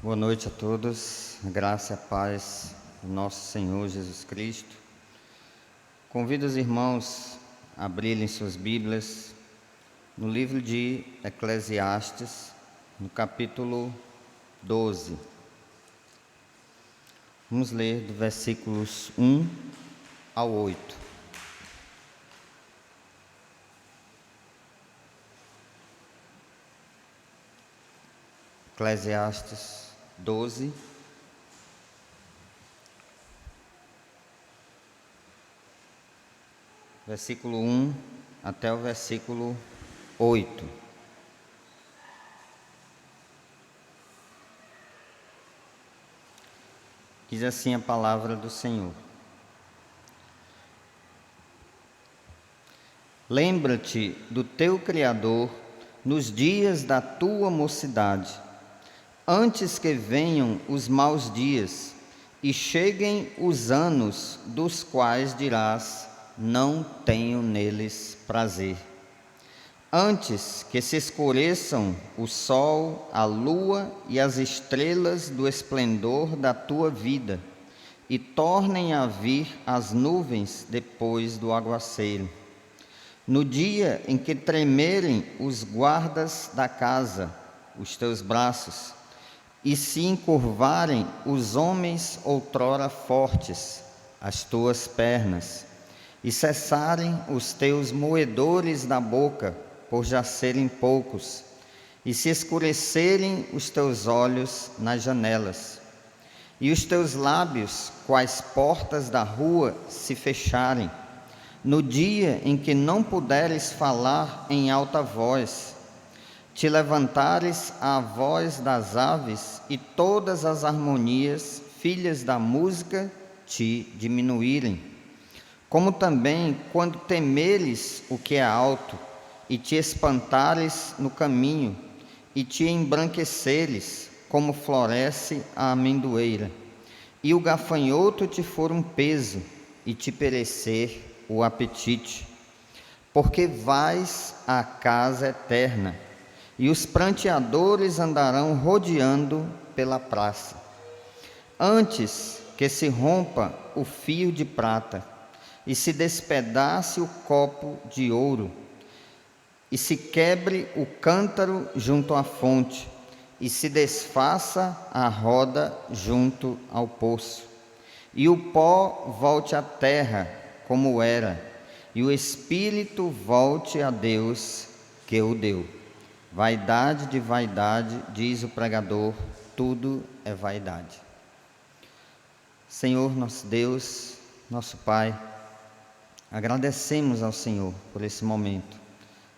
Boa noite a todos, a graça e a paz do nosso Senhor Jesus Cristo. Convido os irmãos a abrirem suas Bíblias no livro de Eclesiastes, no capítulo 12. Vamos ler do versículos 1 ao 8. Eclesiastes 12, versículo 1 até o versículo 8. Diz assim a palavra do Senhor: Lembra-te do teu Criador nos dias da tua mocidade, antes que venham os maus dias e cheguem os anos dos quais dirás: não tenho neles prazer. Antes que se escureçam o sol, a lua e as estrelas do esplendor da tua vida, e tornem a vir as nuvens depois do aguaceiro. No dia em que tremerem os guardas da casa, os teus braços, e se encurvarem os homens outrora fortes, as tuas pernas, e cessarem os teus moedores da boca, por já serem poucos, e se escurecerem os teus olhos nas janelas, e os teus lábios, quais portas da rua, se fecharem, no dia em que não puderes falar em alta voz, te levantares à voz das aves, e todas as harmonias, filhas da música, te diminuírem. Como também quando temeres o que é alto, e te espantares no caminho, e te embranqueceres, como floresce a amendoeira, e o gafanhoto te for um peso, e te perecer o apetite. Porque vais à casa eterna, e os pranteadores andarão rodeando pela praça. Antes que se rompa o fio de prata, e se despedace o copo de ouro, e se quebre o cântaro junto à fonte, e se desfaça a roda junto ao poço, e o pó volte à terra como era, e o espírito volte a Deus que o deu. Vaidade de vaidade, diz o pregador, tudo é vaidade. Senhor nosso Deus, nosso Pai, agradecemos ao Senhor por esse momento.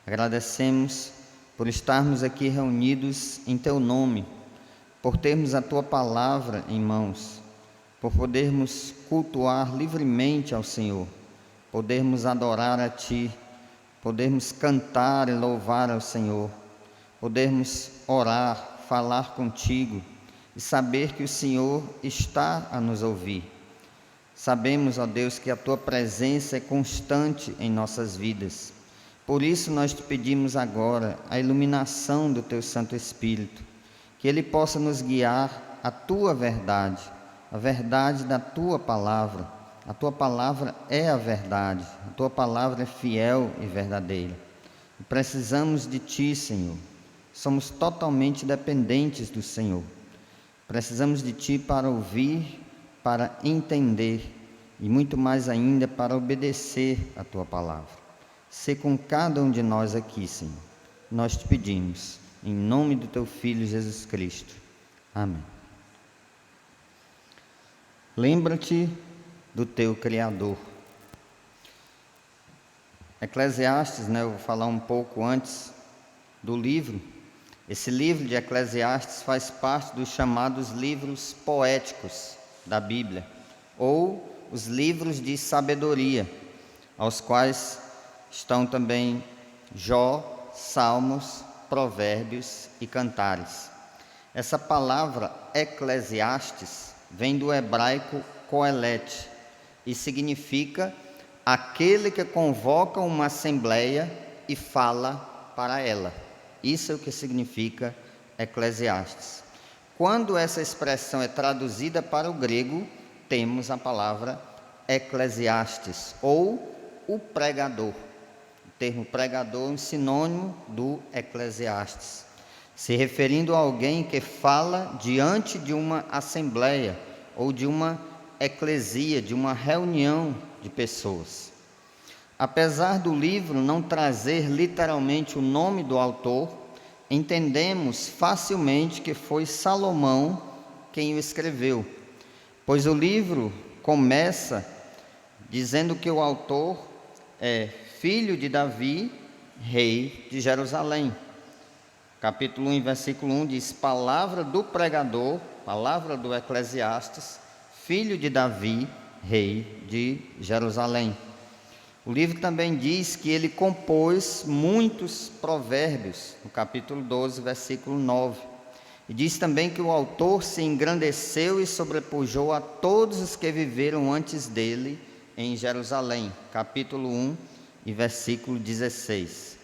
Agradecemos por estarmos aqui reunidos em Teu nome, por termos a Tua palavra em mãos, por podermos cultuar livremente ao Senhor, podermos adorar a Ti, podermos cantar e louvar ao Senhor, podermos orar, falar contigo e saber que o Senhor está a nos ouvir. Sabemos, ó Deus, que a Tua presença é constante em nossas vidas. Por isso nós te pedimos agora a iluminação do Teu Santo Espírito, que Ele possa nos guiar à Tua verdade, a verdade da Tua palavra. A Tua palavra é a verdade, a Tua palavra é fiel e verdadeira. E precisamos de Ti, Senhor. Somos totalmente dependentes do Senhor. Precisamos de Ti para ouvir, para entender e muito mais ainda para obedecer a Tua palavra. Sê com cada um de nós aqui, Senhor. Nós te pedimos, em nome do Teu Filho Jesus Cristo. Amém. Lembra-te do Teu Criador. Eclesiastes, eu vou falar um pouco antes do livro. Esse livro de Eclesiastes faz parte dos chamados livros poéticos da Bíblia, ou os livros de sabedoria, aos quais estão também Jó, Salmos, Provérbios e Cantares. Essa palavra Eclesiastes vem do hebraico Coelete e significa aquele que convoca uma assembleia e fala para ela. Isso é o que significa Eclesiastes. quando essa expressão é traduzida para o grego, temos a palavra Eclesiastes, ou o pregador. O termo pregador é um sinônimo do Eclesiastes, se referindo a alguém que fala diante de uma assembleia ou de uma eclesia, de uma reunião de pessoas. Apesar do livro não trazer literalmente o nome do autor, entendemos facilmente que foi Salomão quem o escreveu, pois o livro começa dizendo que o autor é filho de Davi, rei de Jerusalém. Capítulo 1, versículo 1 diz: palavra do pregador, palavra do Eclesiastes, filho de Davi, rei de Jerusalém. O livro também diz que ele compôs muitos provérbios, no capítulo 12, versículo 9. E diz também que o autor se engrandeceu e sobrepujou a todos os que viveram antes dele em Jerusalém, capítulo 1 e versículo 16.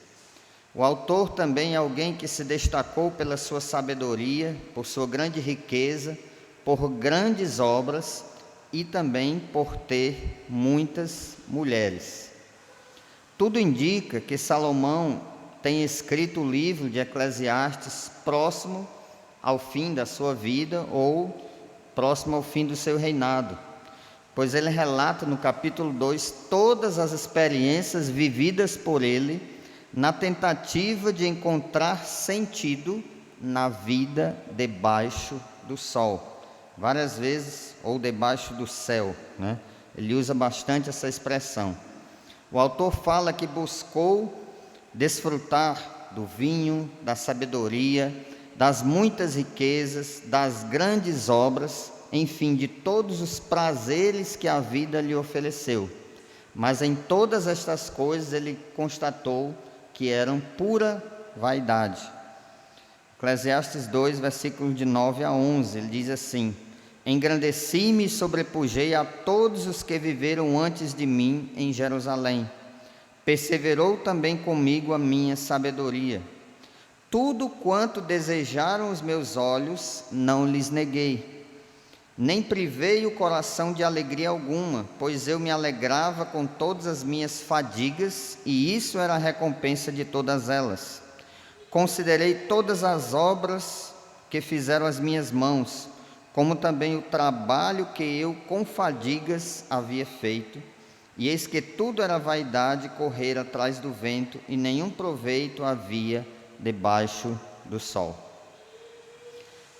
O autor também é alguém que se destacou pela sua sabedoria, por sua grande riqueza, por grandes obras e também por ter muitas mulheres. Tudo indica que Salomão tem escrito o livro de Eclesiastes próximo ao fim da sua vida ou próximo ao fim do seu reinado, pois ele relata no capítulo 2 todas as experiências vividas por ele na tentativa de encontrar sentido na vida debaixo do sol, várias vezes, ou debaixo do céu, né? Ele usa bastante essa expressão. O autor fala que buscou desfrutar do vinho, da sabedoria, das muitas riquezas, das grandes obras, enfim, de todos os prazeres que a vida lhe ofereceu. Mas em todas estas coisas ele constatou que eram pura vaidade. Eclesiastes 2, versículos de 9 a 11, ele diz assim: engrandeci-me e sobrepujei a todos os que viveram antes de mim em Jerusalém. Perseverou também comigo a minha sabedoria. Tudo quanto desejaram os meus olhos, não lhes neguei. Nem privei o coração de alegria alguma, pois eu me alegrava com todas as minhas fadigas, e isso era a recompensa de todas elas. Considerei todas as obras que fizeram as minhas mãos, como também o trabalho que eu com fadigas havia feito, e eis que tudo era vaidade, correr atrás do vento, e nenhum proveito havia debaixo do sol.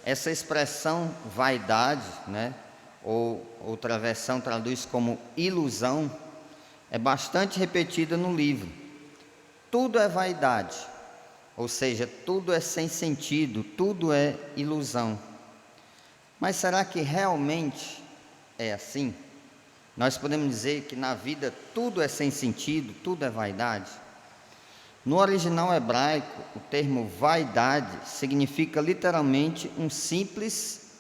Essa expressão vaidade, né, ou outra versão traduz como ilusão, é bastante repetida no livro. Tudo é vaidade, ou seja, tudo é sem sentido, tudo é ilusão. Mas será que realmente é assim? Nós podemos dizer que na vida tudo é sem sentido, tudo é vaidade? No original hebraico, o termo vaidade significa literalmente um simples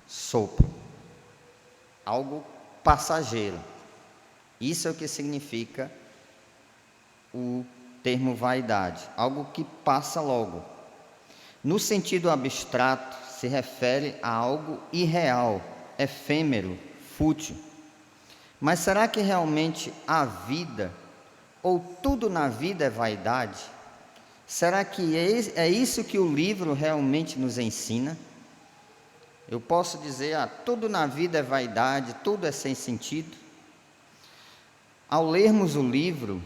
sopro, algo passageiro. Isso é o que significa o termo vaidade, algo que passa logo. No sentido abstrato, se refere a algo irreal, efêmero, fútil. Mas será que realmente a vida, ou tudo na vida, é vaidade? Será que é isso que o livro realmente nos ensina? Eu posso dizer, tudo na vida é vaidade, tudo é sem sentido? Ao lermos o livro,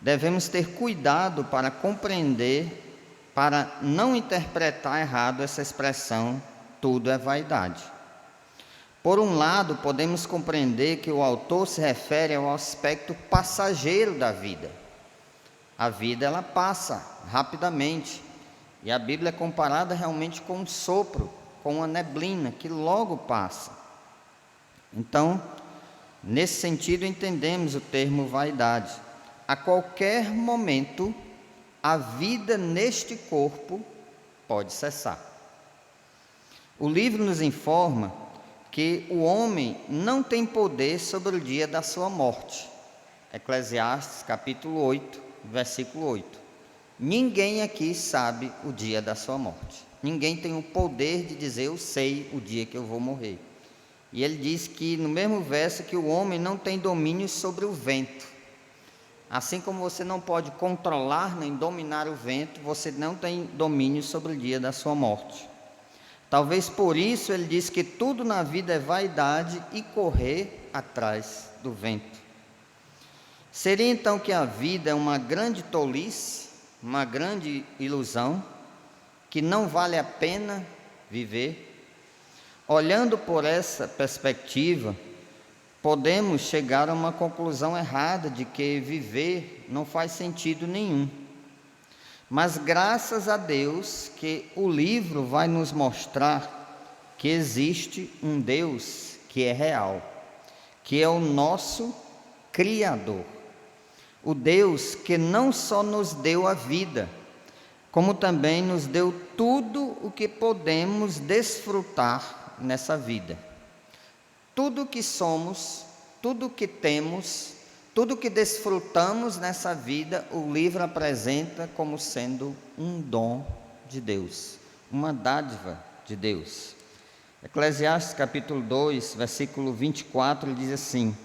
devemos ter cuidado para compreender, para não interpretar errado essa expressão, tudo é vaidade. Por um lado, podemos compreender que o autor se refere ao aspecto passageiro da vida. A vida, ela passa rapidamente, e a Bíblia é comparada realmente com um sopro, com uma neblina que logo passa. Então, nesse sentido, entendemos o termo vaidade. A qualquer momento, a vida neste corpo pode cessar. O livro nos informa que o homem não tem poder sobre o dia da sua morte. Eclesiastes capítulo 8, versículo 8. Ninguém aqui sabe o dia da sua morte. Ninguém tem o poder de dizer, eu sei o dia que eu vou morrer. E ele diz que, no mesmo verso, que o homem não tem domínio sobre o vento. Assim como você não pode controlar nem dominar o vento, você não tem domínio sobre o dia da sua morte. Talvez por isso ele diz que tudo na vida é vaidade e correr atrás do vento. Seria então que a vida é uma grande tolice, uma grande ilusão, que não vale a pena viver? Olhando por essa perspectiva, podemos chegar a uma conclusão errada de que viver não faz sentido nenhum. Mas graças a Deus que o livro vai nos mostrar que existe um Deus que é real, que é o nosso Criador. O Deus que não só nos deu a vida, como também nos deu tudo o que podemos desfrutar nessa vida. Tudo que somos, tudo que temos, tudo que desfrutamos nessa vida, o livro apresenta como sendo um dom de Deus, uma dádiva de Deus. Eclesiastes capítulo 2, versículo 24, diz assim: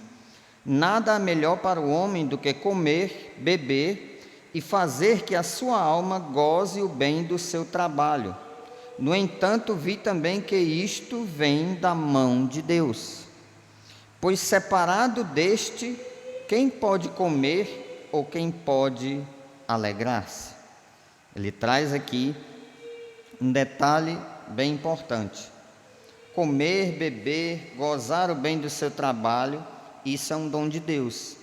nada há melhor para o homem do que comer, beber e fazer que a sua alma goze o bem do seu trabalho. No entanto, vi também que isto vem da mão de Deus. Pois separado deste, quem pode comer ou quem pode alegrar-se? Ele traz aqui um detalhe bem importante. Comer, beber, gozar o bem do seu trabalho, isso é um dom de Deus.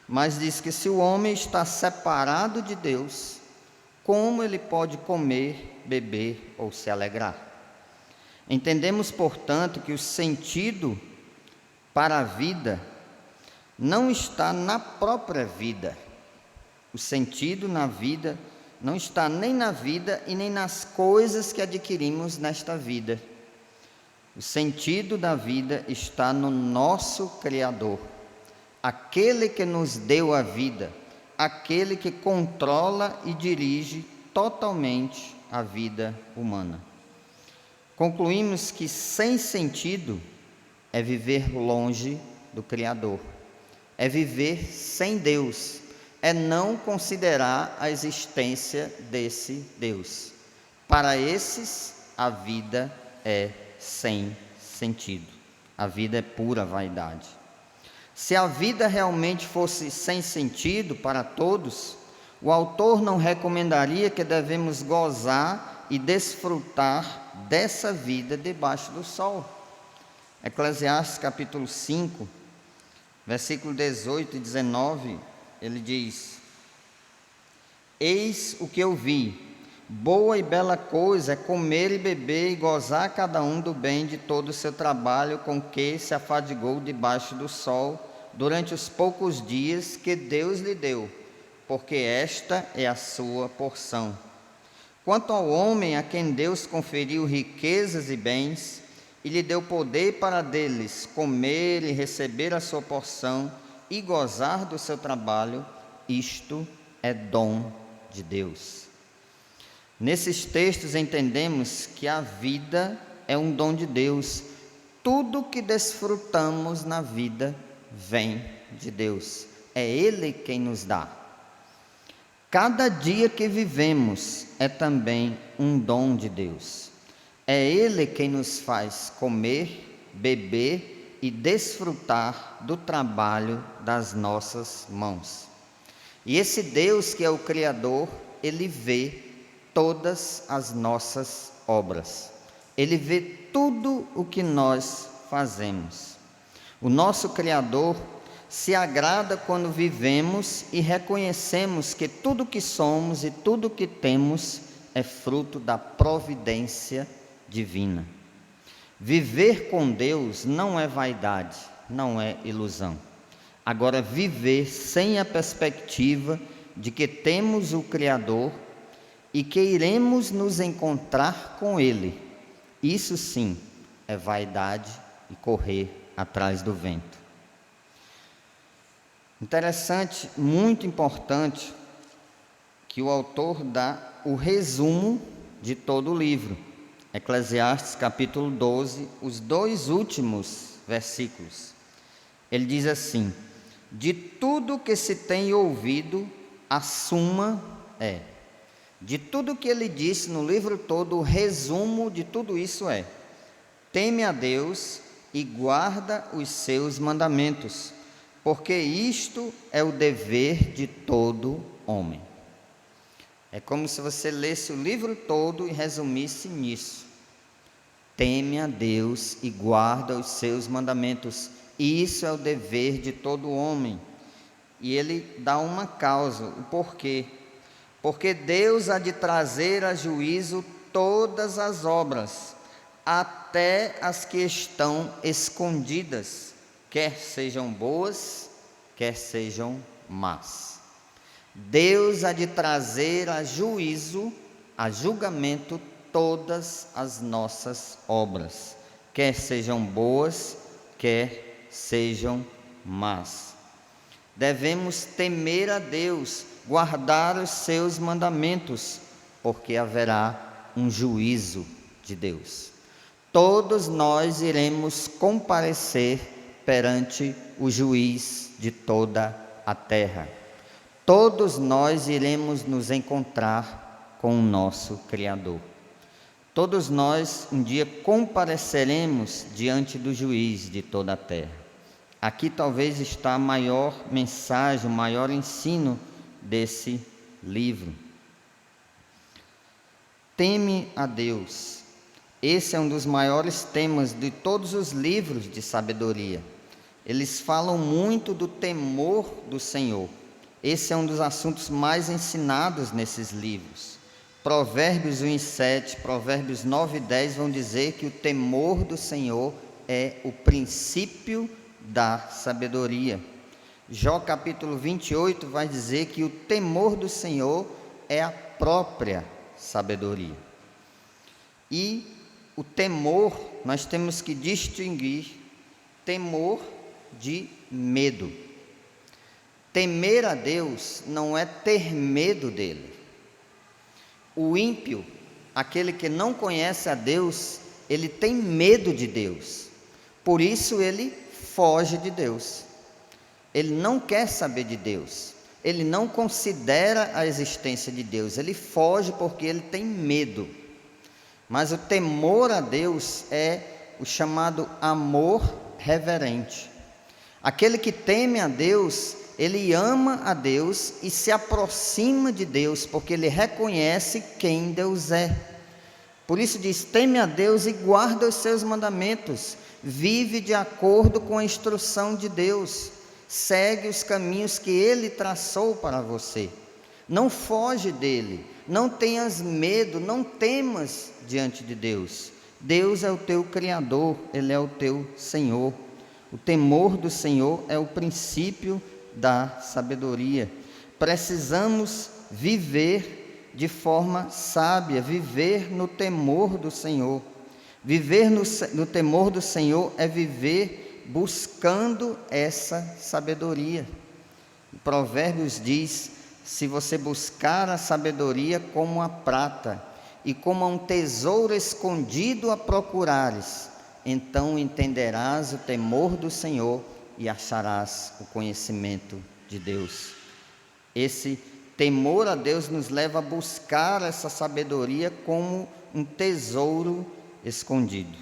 Mas diz que se o homem está separado de Deus, como ele pode comer, beber ou se alegrar? Entendemos, portanto, que o sentido para a vida não está na própria vida. O sentido na vida não está nem na vida e nem nas coisas que adquirimos nesta vida. O sentido da vida está no nosso Criador, aquele que nos deu a vida, aquele que controla e dirige totalmente a vida humana. Concluímos que sem sentido é viver longe do Criador, é viver sem Deus, é não considerar a existência desse Deus. Para esses, a vida é sem sentido, a vida é pura vaidade. Se a vida realmente fosse sem sentido para todos, o autor não recomendaria que devemos gozar e desfrutar dessa vida debaixo do sol. Eclesiastes capítulo 5, versículo 18 e 19, ele diz: eis o que eu vi, boa e bela coisa é comer e beber e gozar cada um do bem de todo o seu trabalho com que se afadigou debaixo do sol, durante os poucos dias que Deus lhe deu, porque esta é a sua porção. Quanto ao homem a quem Deus conferiu riquezas e bens, e lhe deu poder para deles comer e receber a sua porção e gozar do seu trabalho, isto é dom de Deus. Nesses textos entendemos que a vida é um dom de Deus. Tudo que desfrutamos na vida vem de Deus, é Ele quem nos dá. Cada dia que vivemos é também um dom de Deus. É Ele quem nos faz comer, beber e desfrutar do trabalho das nossas mãos. E esse Deus que é o Criador, Ele vê todas as nossas obras. Ele vê tudo o que nós fazemos. O nosso Criador se agrada quando vivemos e reconhecemos que tudo que somos e tudo que temos é fruto da providência divina. Viver com Deus não é vaidade, não é ilusão. Agora, viver sem a perspectiva de que temos o Criador e que iremos nos encontrar com Ele, isso sim é vaidade e correr atrás do vento. Interessante, muito importante, que o autor dá o resumo de todo o livro. Eclesiastes capítulo 12, os 2 últimos versículos. Ele diz assim: de tudo que se tem ouvido, a suma é. De tudo que ele disse no livro todo, o resumo de tudo isso é: teme a Deus e guarda os seus mandamentos, porque isto é o dever de todo homem. É como se você lesse o livro todo e resumisse nisso: teme a Deus e guarda os seus mandamentos, isso é o dever de todo homem. E ele dá uma causa, o porquê. Porque Deus há de trazer a juízo todas as obras, até as que estão escondidas, quer sejam boas, quer sejam más. Deus há de trazer a juízo, a julgamento, todas as nossas obras, quer sejam boas, quer sejam más. Devemos temer a Deus, guardar os seus mandamentos, porque haverá um juízo de Deus. Todos nós iremos comparecer perante o juiz de toda a terra. Todos nós iremos nos encontrar com o nosso Criador. Todos nós um dia compareceremos diante do juiz de toda a terra. Aqui talvez está a maior mensagem, o maior ensino desse livro. Teme a Deus. Esse é um dos maiores temas de todos os livros de sabedoria. Eles falam muito do temor do Senhor. Esse é um dos assuntos mais ensinados nesses livros. Provérbios 1:7, Provérbios 9:10 vão dizer que o temor do Senhor é o princípio da sabedoria. Jó capítulo 28 vai dizer que o temor do Senhor é a própria sabedoria. E o temor, nós temos que distinguir temor de medo. Temer a Deus não é ter medo dele. O ímpio, aquele que não conhece a Deus, ele tem medo de Deus. Por isso ele foge de Deus. Ele não quer saber de Deus. Ele não considera a existência de Deus. Ele foge porque ele tem medo. Mas o temor a Deus é o chamado amor reverente. Aquele que teme a Deus, ele ama a Deus e se aproxima de Deus, porque ele reconhece quem Deus é. Por isso diz: teme a Deus e guarda os seus mandamentos. Vive de acordo com a instrução de Deus. Segue os caminhos que Ele traçou para você. Não foge dele. Não tenhas medo, não temas diante de Deus. Deus é o teu Criador, Ele é o teu Senhor. O temor do Senhor é o princípio da sabedoria. Precisamos viver de forma sábia, viver no temor do Senhor. Viver no temor do Senhor é viver buscando essa sabedoria. O Provérbios diz: se você buscar a sabedoria como a prata, e como a um tesouro escondido a procurares, então entenderás o temor do Senhor e acharás o conhecimento de Deus. Esse temor a Deus nos leva a buscar essa sabedoria como um tesouro escondido.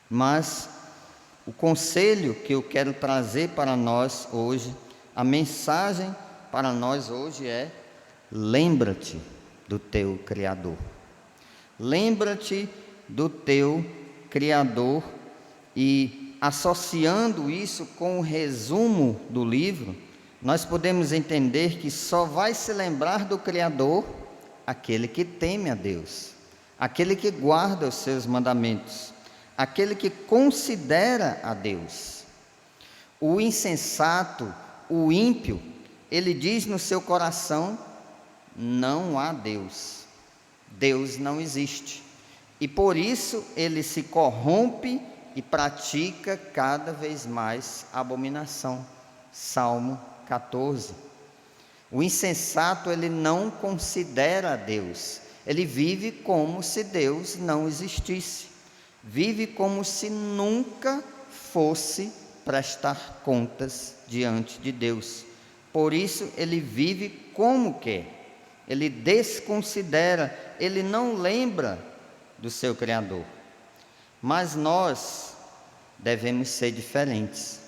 Mas o conselho que eu quero trazer para nós hoje, a mensagem para nós hoje é: lembra-te do teu Criador. Lembra-te do teu Criador. E associando isso com o resumo do livro, nós podemos entender que só vai se lembrar do Criador aquele que teme a Deus, aquele que guarda os seus mandamentos, aquele que considera a Deus. O insensato, o ímpio, ele diz no seu coração: não há Deus, Deus não existe. E por isso ele se corrompe e pratica cada vez mais abominação. Salmo 14. O insensato, ele não considera Deus. Ele vive como se Deus não existisse. Vive como se nunca fosse prestar contas diante de Deus. Por isso, ele vive como quer. Ele desconsidera, ele não lembra do seu Criador. Mas nós devemos ser diferentes.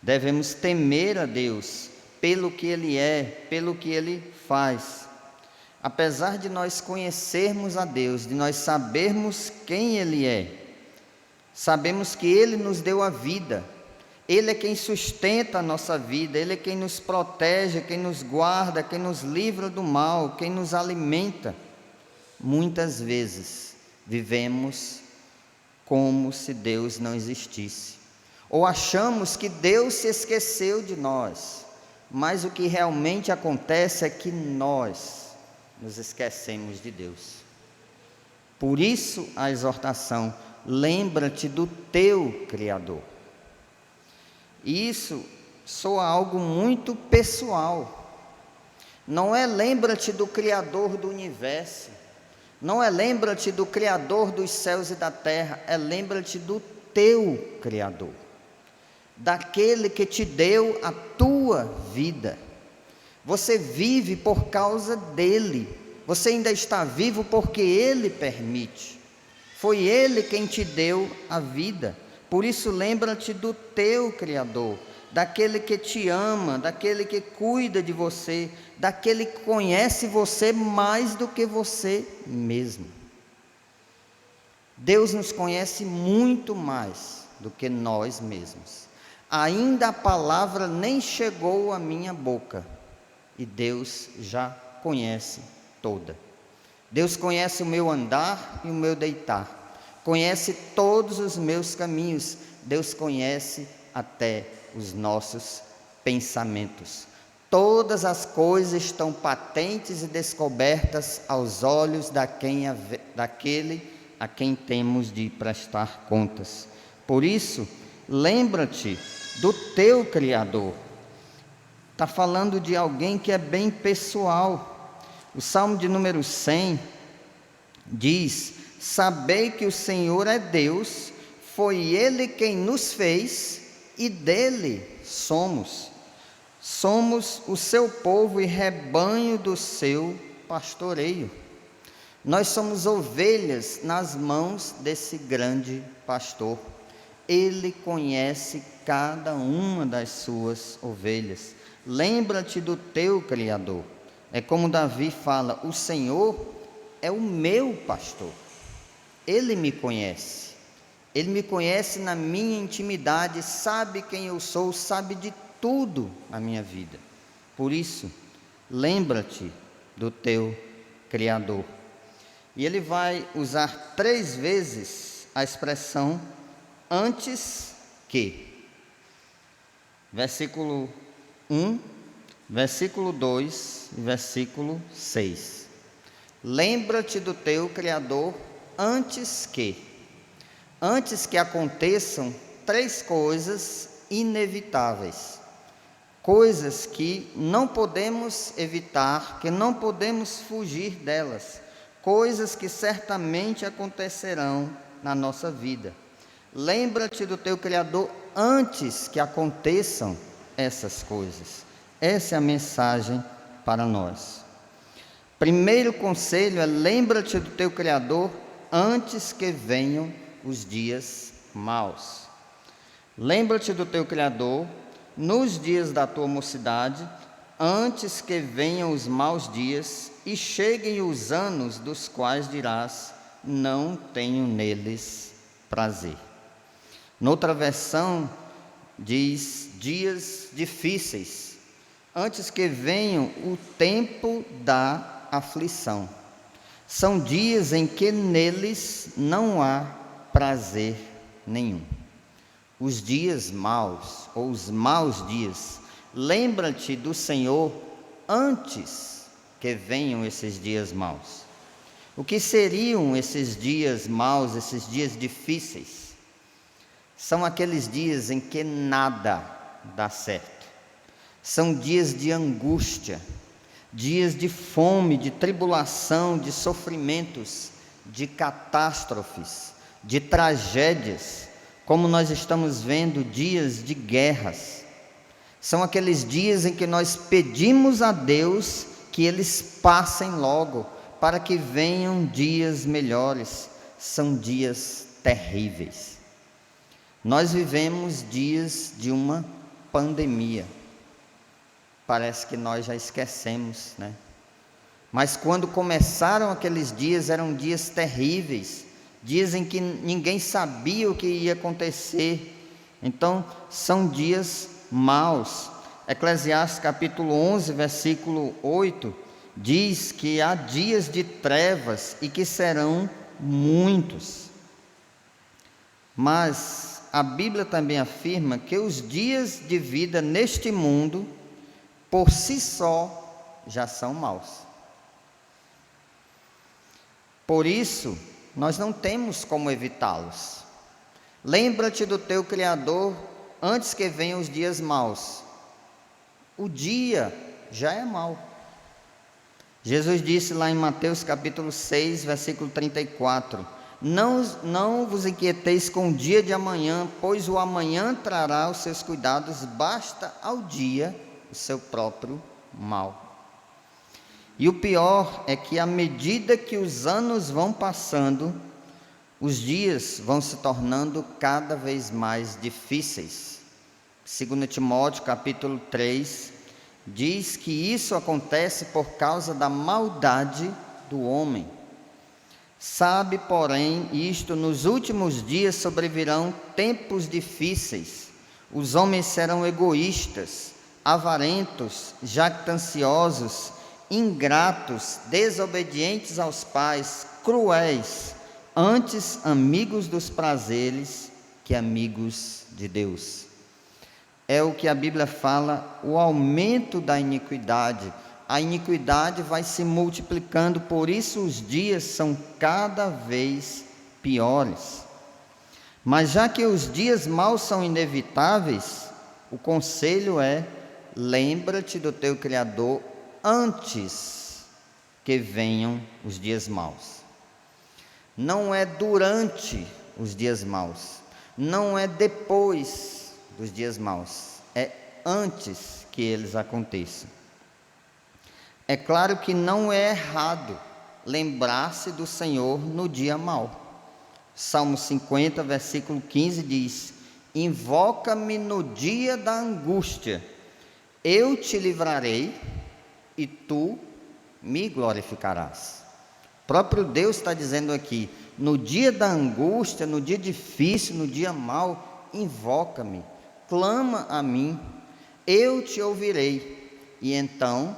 Devemos temer a Deus pelo que Ele é, pelo que Ele faz. Apesar de nós conhecermos a Deus, de nós sabermos quem Ele é, sabemos que Ele nos deu a vida, Ele é quem sustenta a nossa vida, Ele é quem nos protege, quem nos guarda, quem nos livra do mal, quem nos alimenta. Muitas vezes vivemos como se Deus não existisse, ou achamos que Deus se esqueceu de nós, mas o que realmente acontece é que nós nos esquecemos de Deus. Por isso a exortação: lembra-te do teu Criador. Isso soa algo muito pessoal. Não é lembra-te do Criador do universo, não é lembra-te do Criador dos céus e da terra, é lembra-te do teu Criador, daquele que te deu a tua vida. Você vive por causa dele, você ainda está vivo porque ele permite. Foi ele quem te deu a vida. Por isso lembra-te do teu Criador, daquele que te ama, daquele que cuida de você, daquele que conhece você mais do que você mesmo. Deus nos conhece muito mais do que nós mesmos. Ainda a palavra nem chegou à minha boca e Deus já conhece toda. Deus conhece o meu andar e o meu deitar, conhece todos os meus caminhos, Deus conhece até os nossos pensamentos. Todas as coisas estão patentes e descobertas aos olhos daquele a quem temos de prestar contas. Por isso, lembra-te do teu Criador. Está falando de alguém que é bem pessoal. O Salmo de número 100 diz: sabei que o Senhor é Deus, foi Ele quem nos fez e dele somos. Somos o seu povo e rebanho do seu pastoreio. Nós somos ovelhas nas mãos desse grande pastor. Ele conhece cada uma das suas ovelhas. Lembra-te do teu Criador. É como Davi fala: o Senhor é o meu pastor. Ele me conhece. Ele me conhece na minha intimidade, sabe quem eu sou, sabe de tudo na minha vida. Por isso, lembra-te do teu Criador. E ele vai usar 3 vezes a expressão antes que. Versículo 1, versículo 2 e versículo 6. Lembra-te do teu Criador antes que. Antes que aconteçam 3 coisas inevitáveis. Coisas que não podemos evitar, que não podemos fugir delas. Coisas que certamente acontecerão na nossa vida. Lembra-te do teu Criador antes que aconteçam essas coisas. Essa é a mensagem para nós. Primeiro conselho é: lembra-te do teu Criador antes que venham os dias maus. Lembra-te do teu Criador nos dias da tua mocidade, antes que venham os maus dias e cheguem os anos dos quais dirás: não tenho neles prazer. Noutra versão diz: dias difíceis, antes que venham o tempo da aflição. São dias em que neles não há prazer nenhum. Os dias maus, ou os maus dias, lembra-te do Senhor antes que venham esses dias maus. O que seriam esses dias maus, esses dias difíceis? São aqueles dias em que nada dá certo. São dias de angústia, dias de fome, de tribulação, de sofrimentos, de catástrofes, de tragédias, como nós estamos vendo, dias de guerras. São aqueles dias em que nós pedimos a Deus que eles passem logo, para que venham dias melhores. São dias terríveis. Nós vivemos dias de uma pandemia. Parece que nós já esquecemos, né? Mas quando começaram aqueles dias, eram dias terríveis, dias em que ninguém sabia o que ia acontecer. Então, são dias maus. Eclesiastes capítulo 11, versículo 8, diz que há dias de trevas e que serão muitos. Mas a Bíblia também afirma que os dias de vida neste mundo, por si só, já são maus. Por isso, nós não temos como evitá-los. Lembra-te do teu Criador antes que venham os dias maus. O dia já é mau. Jesus disse lá em Mateus capítulo 6, versículo 34, não vos inquieteis com o dia de amanhã, pois o amanhã trará os seus cuidados, basta ao dia o seu próprio mal. E o pior é que à medida que os anos vão passando, os dias vão se tornando cada vez mais difíceis. 2 Timóteo capítulo 3 diz que isso acontece por causa da maldade do homem. Sabe, porém, isto: nos últimos dias sobrevirão tempos difíceis. Os homens serão egoístas, avarentos, jactanciosos, ingratos, desobedientes aos pais, cruéis, antes amigos dos prazeres que amigos de Deus. É o que a Bíblia fala, o aumento da iniquidade. A iniquidade vai se multiplicando, por isso os dias são cada vez piores. Mas já que os dias maus são inevitáveis, o conselho é: lembra-te do teu Criador antes que venham os dias maus. Não é durante os dias maus, não é depois dos dias maus, é antes que eles aconteçam. É claro que não é errado lembrar-se do Senhor no dia mau. Salmo 50, versículo 15 diz: invoca-me no dia da angústia, eu te livrarei e tu me glorificarás. O próprio Deus está dizendo aqui: no dia da angústia, no dia difícil, no dia mau, invoca-me, clama a mim, eu te ouvirei, e então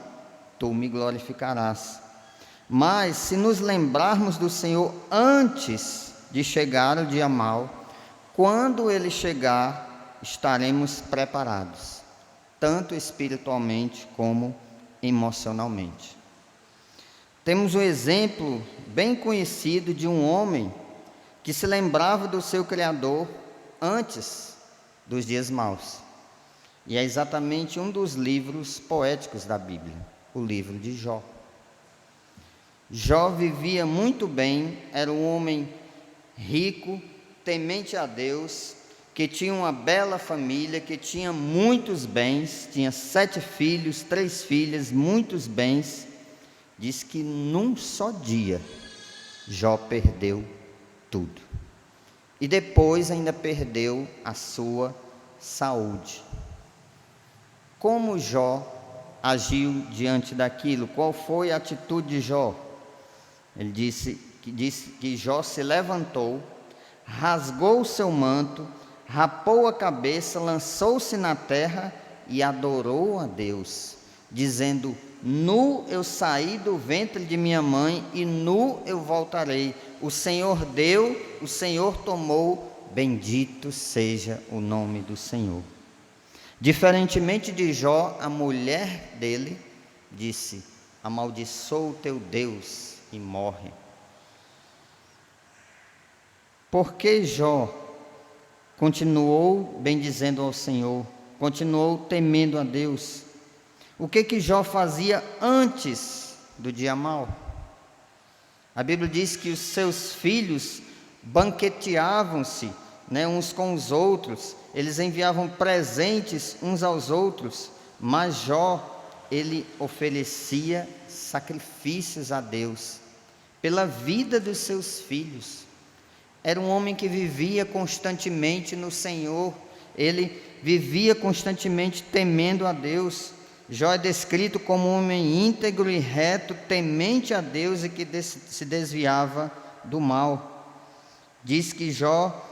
tu me glorificarás. Mas se nos lembrarmos do Senhor antes de chegar o dia mau, quando ele chegar, estaremos preparados, tanto espiritualmente como emocionalmente. Temos um exemplo bem conhecido de um homem que se lembrava do seu Criador antes dos dias maus. E é exatamente um dos livros poéticos da Bíblia, o livro de Jó. Jó vivia muito bem, era um homem rico, temente a Deus, que tinha uma bela família, que tinha muitos bens, tinha 7 filhos, 3 filhas, muitos bens. Diz que num só dia Jó perdeu tudo. E depois ainda perdeu a sua saúde. Como Jó agiu diante daquilo? Qual foi a atitude de Jó? Ele disse que Jó se levantou, rasgou o seu manto, rapou a cabeça, lançou-se na terra e adorou a Deus, dizendo: nu eu saí do ventre de minha mãe e nu eu voltarei. O Senhor deu, o Senhor tomou, bendito seja o nome do Senhor. Diferentemente de Jó, a mulher dele disse: amaldiçoa o teu Deus e morre. Porque Jó continuou bendizendo ao Senhor, continuou temendo a Deus, O que Jó fazia antes do dia mau? A Bíblia diz que os seus filhos banqueteavam-se, uns com os outros, eles enviavam presentes uns aos outros, mas Jó, ele oferecia sacrifícios a Deus pela vida dos seus filhos. Era um homem que vivia constantemente no Senhor, ele vivia constantemente temendo a Deus. Jó é descrito como um homem íntegro e reto, temente a Deus e que se desviava do mal. Diz que Jó,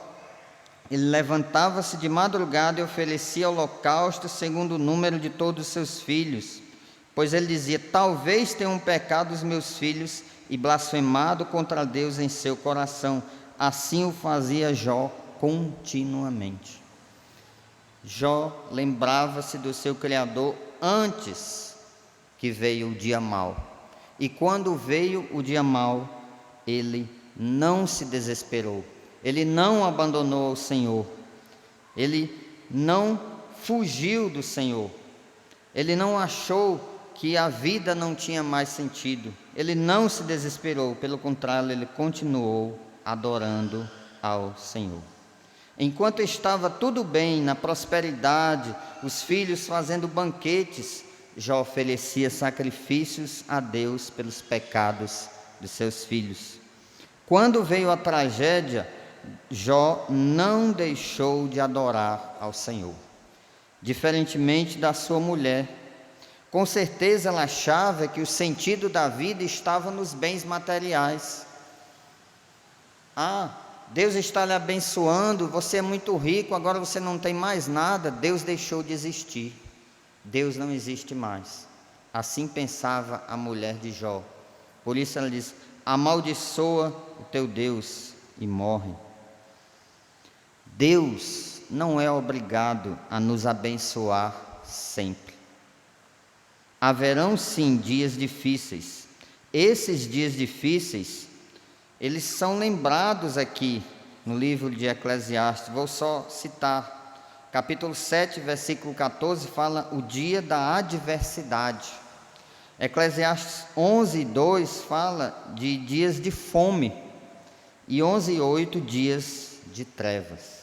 ele levantava-se de madrugada e oferecia holocausto segundo o número de todos os seus filhos, pois ele dizia: talvez tenham pecado os meus filhos e blasfemado contra Deus em seu coração. Assim o fazia Jó continuamente. Jó lembrava-se do seu Criador antes que veio o dia mau. E quando veio o dia mau, ele não se desesperou, ele não abandonou o Senhor, ele não fugiu do Senhor, ele não achou que a vida não tinha mais sentido, ele não se desesperou, pelo contrário, ele continuou adorando ao Senhor. Enquanto estava tudo bem, na prosperidade, os filhos fazendo banquetes, Jó oferecia sacrifícios a Deus pelos pecados dos seus filhos. Quando veio a tragédia, Jó não deixou de adorar ao Senhor. Diferentemente da sua mulher, com certeza ela achava que o sentido da vida estava nos bens materiais. Deus está lhe abençoando, você é muito rico, agora você não tem mais nada. Deus deixou de existir, Deus não existe mais. Assim pensava a mulher de Jó. Por isso ela diz: amaldiçoa o teu Deus e morre. Deus não é obrigado a nos abençoar sempre. Haverão sim dias difíceis. Esses dias difíceis, eles são lembrados aqui no livro de Eclesiastes. Vou só citar, capítulo 7, versículo 14, fala o dia da adversidade. Eclesiastes 11, 2 fala de dias de fome, e 11, 8, dias de trevas.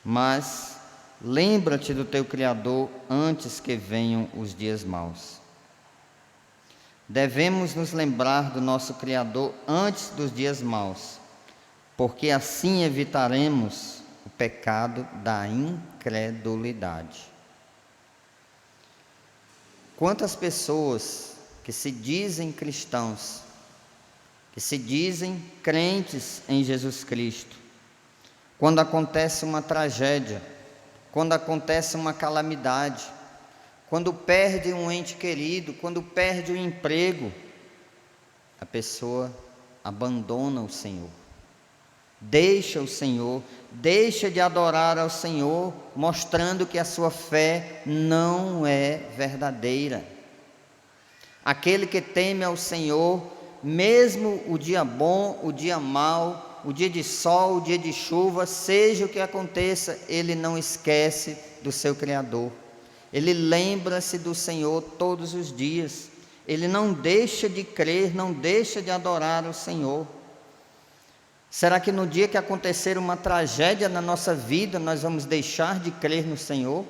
Mas lembra-te do teu Criador antes que venham os dias maus. Devemos nos lembrar do nosso Criador antes dos dias maus, porque assim evitaremos o pecado da incredulidade. Quantas pessoas que se dizem cristãos, que se dizem crentes em Jesus Cristo, quando acontece uma tragédia, quando acontece uma calamidade, quando perde um ente querido, quando perde o emprego, a pessoa abandona o Senhor, deixa o Senhor, deixa de adorar ao Senhor, mostrando que a sua fé não é verdadeira. Aquele que teme ao Senhor, mesmo o dia bom, o dia mau, o dia de sol, o dia de chuva, seja o que aconteça, ele não esquece do seu Criador. Ele lembra-se do Senhor todos os dias. Ele não deixa de crer, não deixa de adorar o Senhor. Será que no dia que acontecer uma tragédia na nossa vida, nós vamos deixar de crer no Senhor?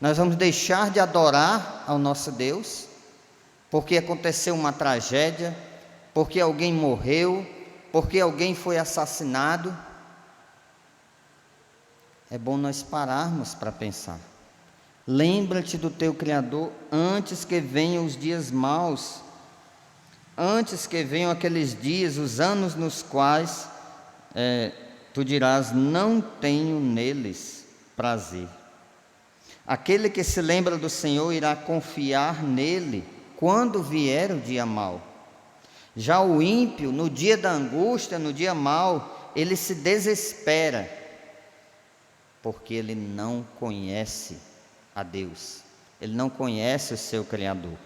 Nós vamos deixar de adorar ao nosso Deus? Porque aconteceu uma tragédia, porque alguém morreu, porque alguém foi assassinado? É bom nós pararmos para pensar. Lembra-te do teu Criador antes que venham os dias maus, antes que venham aqueles dias, os anos nos quais tu dirás: não tenho neles prazer. Aquele que se lembra do Senhor irá confiar nele quando vier o dia mau. Já o ímpio, no dia da angústia, no dia mau, ele se desespera, porque ele não conhece a Deus, ele não conhece o seu Criador.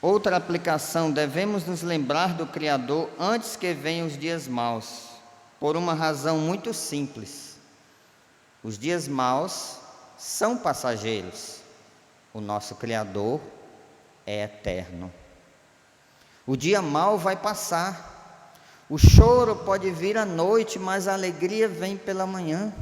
Outra aplicação: devemos nos lembrar do Criador antes que venham os dias maus, por uma razão muito simples: os dias maus são passageiros, O nosso Criador é eterno. O dia mau vai passar. O choro pode vir à noite, mas a alegria vem pela manhã.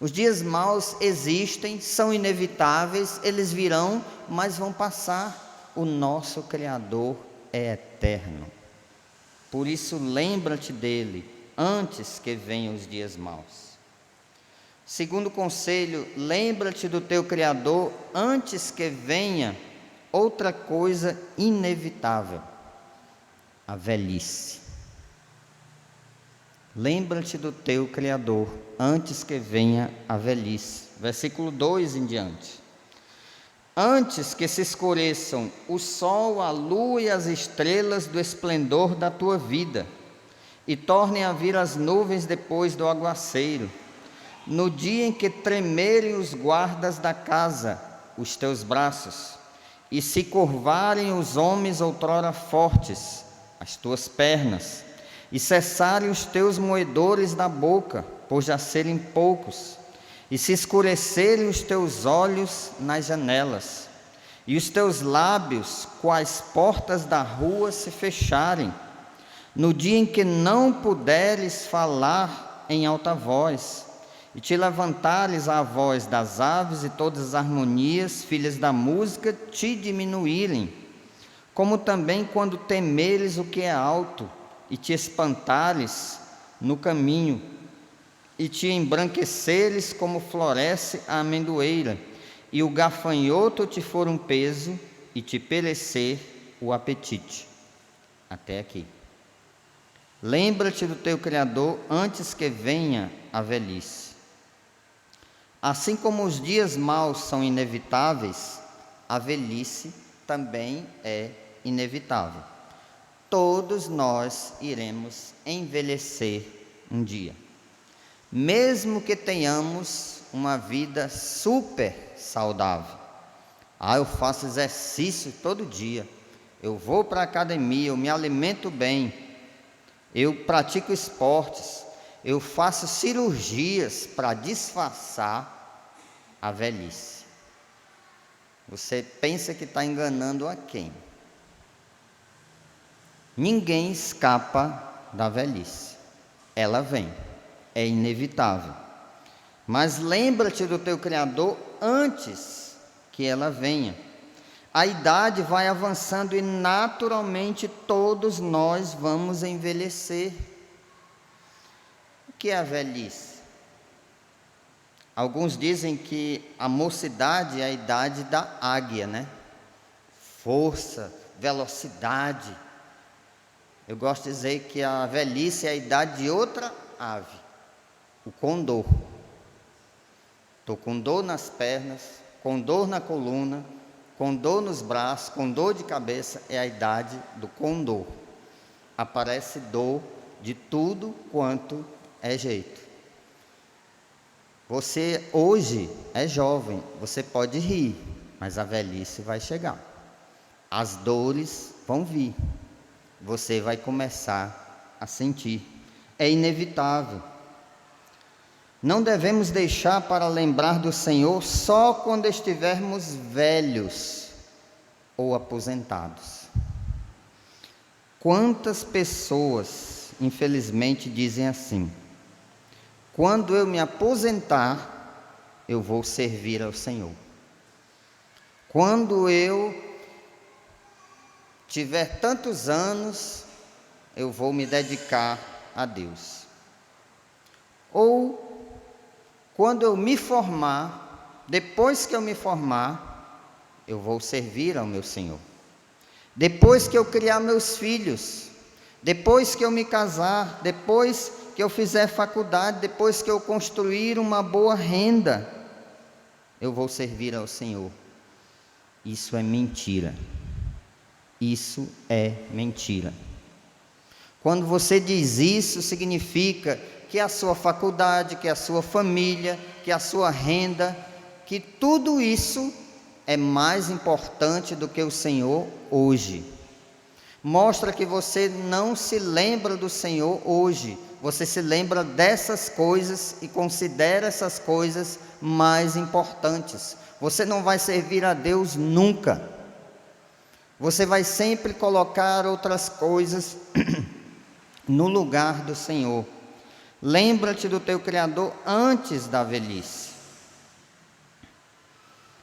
Os dias maus existem, são inevitáveis, eles virão, mas vão passar. O nosso Criador é eterno. Por isso, lembra-te dele antes que venham os dias maus. Segundo conselho, lembra-te do teu Criador antes que venha outra coisa inevitável: a velhice. Lembra-te do teu Criador antes que venha a velhice. Versículo 2 em diante. Antes que se escureçam o sol, a lua e as estrelas do esplendor da tua vida, e tornem a vir as nuvens depois do aguaceiro, no dia em que tremerem os guardas da casa, os teus braços, e se curvarem os homens outrora fortes, as tuas pernas, e cessarem os teus moedores da boca, por já serem poucos, e se escurecerem os teus olhos nas janelas, e os teus lábios, quais portas da rua, se fecharem, no dia em que não puderes falar em alta voz, e te levantares à voz das aves e todas as harmonias, filhas da música, te diminuírem, como também quando temeres o que é alto, e te espantares no caminho, e te embranqueceres como floresce a amendoeira, e o gafanhoto te for um peso, e te perecer o apetite. Até aqui. Lembra-te do teu Criador antes que venha a velhice. Assim como os dias maus são inevitáveis, a velhice também é inevitável. Todos nós iremos envelhecer um dia. Mesmo que tenhamos uma vida super saudável. Eu faço exercício todo dia. Eu vou para a academia, eu me alimento bem. Eu pratico esportes. Eu faço cirurgias para disfarçar a velhice. Você pensa que está enganando a quem? Ninguém escapa da velhice. Ela vem, é inevitável. Mas lembra-te do teu Criador antes que ela venha. A idade vai avançando e naturalmente todos nós vamos envelhecer. O que é a velhice? Alguns dizem que a mocidade é a idade da águia, né? Força, velocidade. Eu gosto de dizer que a velhice é a idade de outra ave, o condor. Estou com dor nas pernas, com dor na coluna, com dor nos braços, com dor de cabeça, é a idade do condor. Aparece dor de tudo quanto é jeito. Você hoje é jovem, você pode rir, mas a velhice vai chegar. As dores vão vir. Você vai começar a sentir. É inevitável. Não devemos deixar para lembrar do Senhor só quando estivermos velhos ou aposentados. Quantas pessoas, infelizmente, dizem assim: quando eu me aposentar, eu vou servir ao Senhor. Quando eu tiver tantos anos, eu vou me dedicar a Deus. Ou, quando eu me formar, depois que eu me formar, eu vou servir ao meu Senhor. Depois que eu criar meus filhos, depois que eu me casar, depois que eu fizer faculdade, depois que eu construir uma boa renda, eu vou servir ao Senhor. Isso é mentira. Isso é mentira. Quando você diz isso, significa que a sua faculdade, que a sua família, que a sua renda, que tudo isso é mais importante do que o Senhor hoje. Mostra que você não se lembra do Senhor hoje, você se lembra dessas coisas e considera essas coisas mais importantes. Você não vai servir a Deus nunca. Você vai sempre colocar outras coisas no lugar do Senhor. Lembra-te do teu Criador antes da velhice.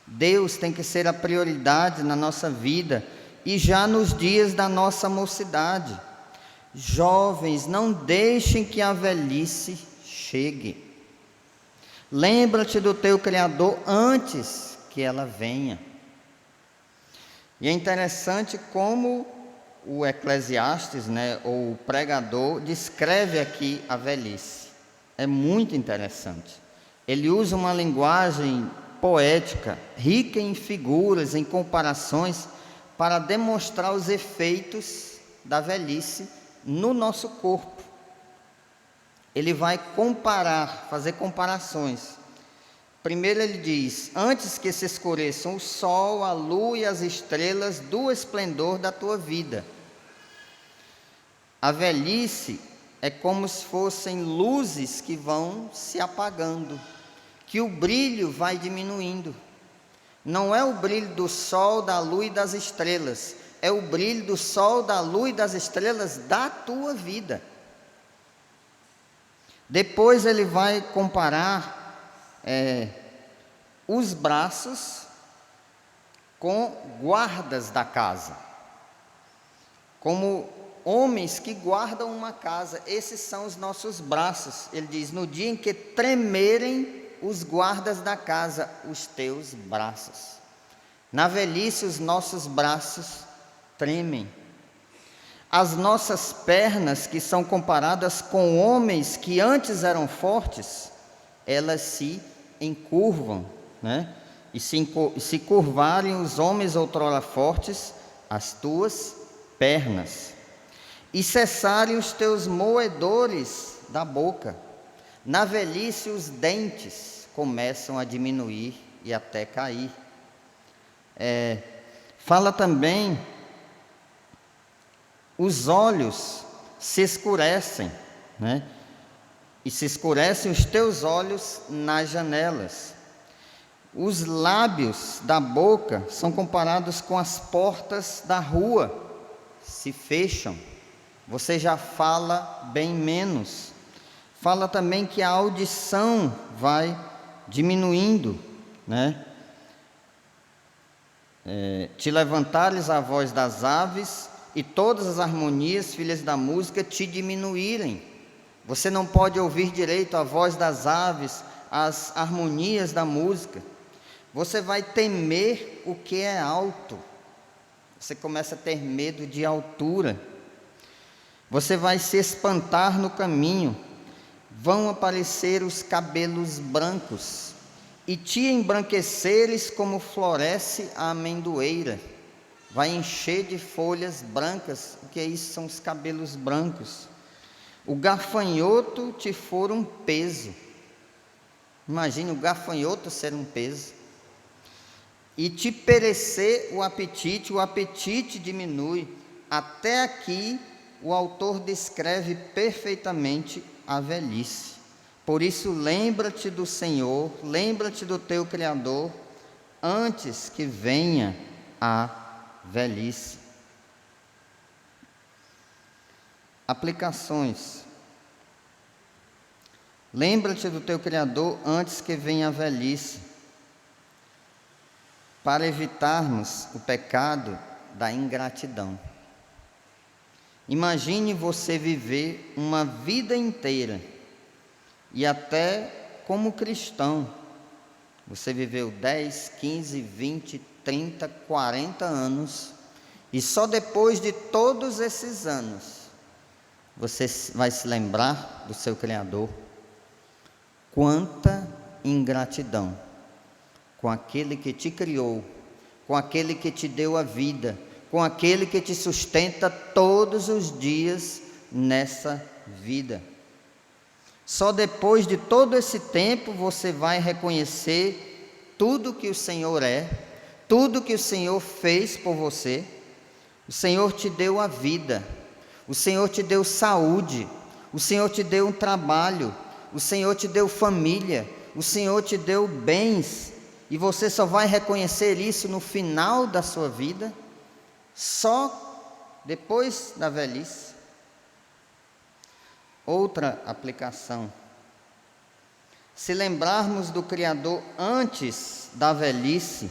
Deus tem que ser a prioridade na nossa vida e já nos dias da nossa mocidade. Jovens, não deixem que a velhice chegue. Lembra-te do teu Criador antes que ela venha. E é interessante como o Eclesiastes, ou o pregador, descreve aqui a velhice. É muito interessante. Ele usa uma linguagem poética, rica em figuras, em comparações, para demonstrar os efeitos da velhice no nosso corpo. Ele vai comparar, fazer comparações. Primeiro ele diz: antes que se escureçam o sol, a lua e as estrelas do esplendor da tua vida. A velhice é como se fossem luzes que vão se apagando, que o brilho vai diminuindo. Não é o brilho do sol, da lua e das estrelas, é o brilho do sol, da lua e das estrelas da tua vida. Depois ele vai comparar os braços com guardas da casa, como homens que guardam uma casa. Esses são os nossos braços. Ele diz: no dia em que tremerem os guardas da casa, os teus braços. Na velhice os nossos braços tremem. As nossas pernas, que são comparadas com homens que antes eram fortes, elas se encurvam, E se curvarem os homens outrora fortes, as tuas pernas. E cessarem os teus moedores da boca. Na velhice os dentes começam a diminuir e até cair. Fala também, os olhos se escurecem, E se escurecem os teus olhos nas janelas. Os lábios da boca são comparados com as portas da rua, se fecham. Você já fala bem menos. Fala também que a audição vai diminuindo, Te levantares a voz das aves e todas as harmonias, filhas da música, te diminuírem. Você não pode ouvir direito a voz das aves, as harmonias da música. Você vai temer o que é alto. Você começa a ter medo de altura. Você vai se espantar no caminho. Vão aparecer os cabelos brancos, e te embranqueceres como floresce a amendoeira. Vai encher de folhas brancas. O que é isso? São os cabelos brancos. O gafanhoto te for um peso. Imagine o gafanhoto ser um peso. E te perecer o apetite diminui. Até aqui o autor descreve perfeitamente a velhice. Por isso lembra-te do Senhor, lembra-te do teu Criador, antes que venha a velhice. Aplicações. Lembra-te do teu Criador antes que venha a velhice, para evitarmos o pecado da ingratidão. Imagine você viver uma vida inteira, e até como cristão, você viveu 10, 15, 20, 30, 40 anos, e só depois de todos esses anos, você vai se lembrar do seu Criador. Quanta ingratidão com aquele que te criou, com aquele que te deu a vida, com aquele que te sustenta todos os dias nessa vida. Só depois de todo esse tempo você vai reconhecer tudo que o Senhor é, tudo que o Senhor fez por você. O Senhor te deu a vida, o Senhor te deu saúde, o Senhor te deu um trabalho, o Senhor te deu família, o Senhor te deu bens, e você só vai reconhecer isso no final da sua vida, só depois da velhice. Outra aplicação: se lembrarmos do Criador antes da velhice,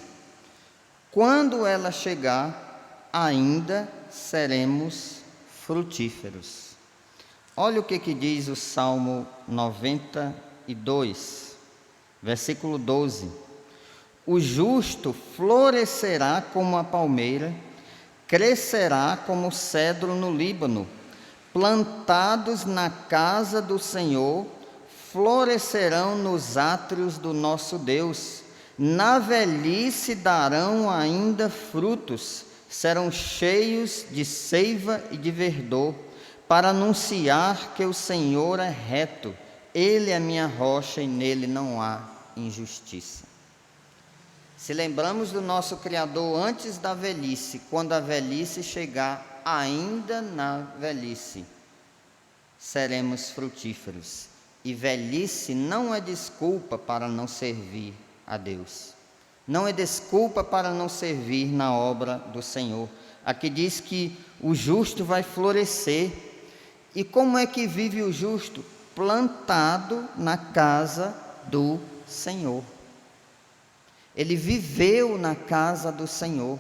quando ela chegar, ainda seremos frutíferos. Olha o que diz o Salmo 92, versículo 12: o justo florescerá como a palmeira, crescerá como o cedro no Líbano, plantados na casa do Senhor, florescerão nos átrios do nosso Deus. Na velhice darão ainda frutos, serão cheios de seiva e de verdor, para anunciar que o Senhor é reto, Ele é minha rocha e nele não há injustiça. Se lembramos do nosso Criador antes da velhice, quando a velhice chegar, ainda na velhice, seremos frutíferos. E velhice não é desculpa para não servir a Deus, não é desculpa para não servir na obra do Senhor. Aqui diz que o justo vai florescer. E como é que vive o justo? Plantado na casa do Senhor. Ele viveu na casa do Senhor,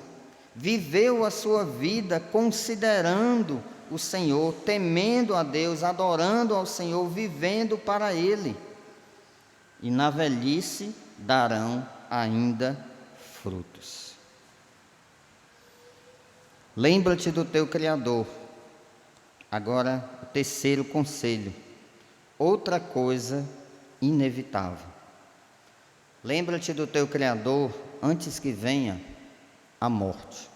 viveu a sua vida considerando o Senhor, temendo a Deus, adorando ao Senhor, vivendo para Ele. E na velhice darão ainda frutos. Lembra-te do teu Criador. Agora, o terceiro conselho, outra coisa inevitável. Lembra-te do teu Criador antes que venha a morte,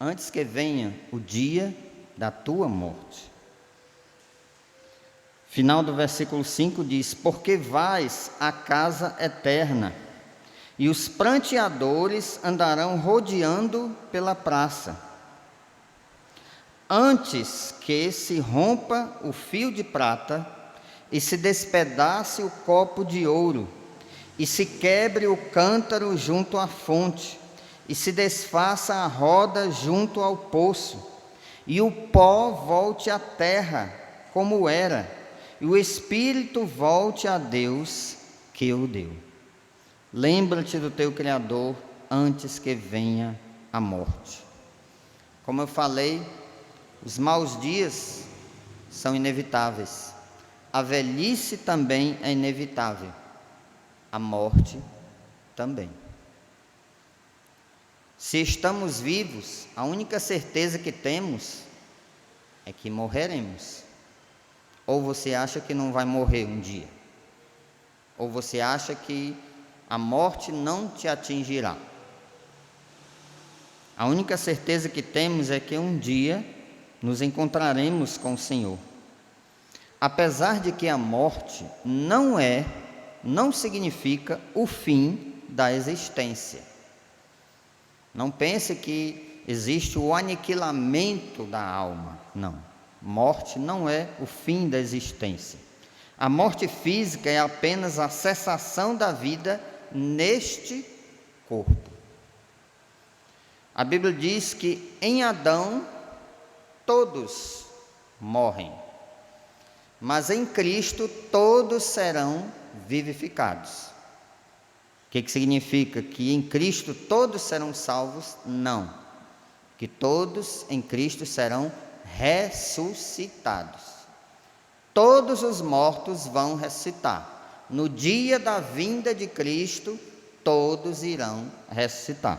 antes que venha o dia da tua morte. Final do versículo 5 diz: porque vais à casa eterna, e os pranteadores andarão rodeando pela praça. Antes que se rompa o fio de prata, e se despedace o copo de ouro, e se quebre o cântaro junto à fonte, e se desfaça a roda junto ao poço, e o pó volte à terra como era, e o espírito volte a Deus que o deu. Lembra-te do teu Criador antes que venha a morte. Como eu falei, os maus dias são inevitáveis. A velhice também é inevitável. A morte também. Se estamos vivos, a única certeza que temos é que morreremos. Ou você acha que não vai morrer um dia? Ou você acha que a morte não te atingirá? A única certeza que temos é que um dia nos encontraremos com o Senhor. Apesar de que a morte não significa o fim da existência. Não pense que existe o aniquilamento da alma. Não. Morte não é o fim da existência. A morte física é apenas a cessação da vida neste corpo. A Bíblia diz que em Adão todos morrem, mas em Cristo todos serão vivificados. O que significa? Que em Cristo todos serão salvos? Não. Que todos em Cristo serão ressuscitados. Todos os mortos vão ressuscitar. No dia da vinda de Cristo, todos irão ressuscitar.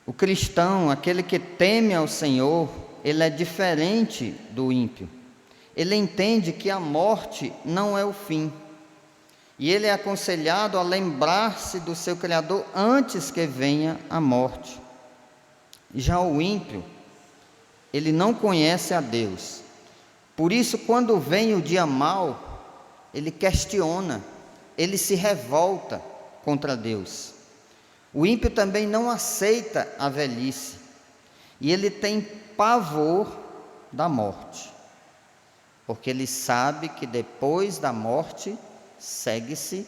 O cristão, aquele que teme ao Senhor, ele é diferente do ímpio. Ele entende que a morte não é o fim. E ele é aconselhado a lembrar-se do seu Criador antes que venha a morte. Já o ímpio, ele não conhece a Deus. Por isso, quando vem o dia mau, ele questiona, ele se revolta contra Deus. O ímpio também não aceita a velhice. E ele tem pavor da morte, porque ele sabe que depois da morte segue-se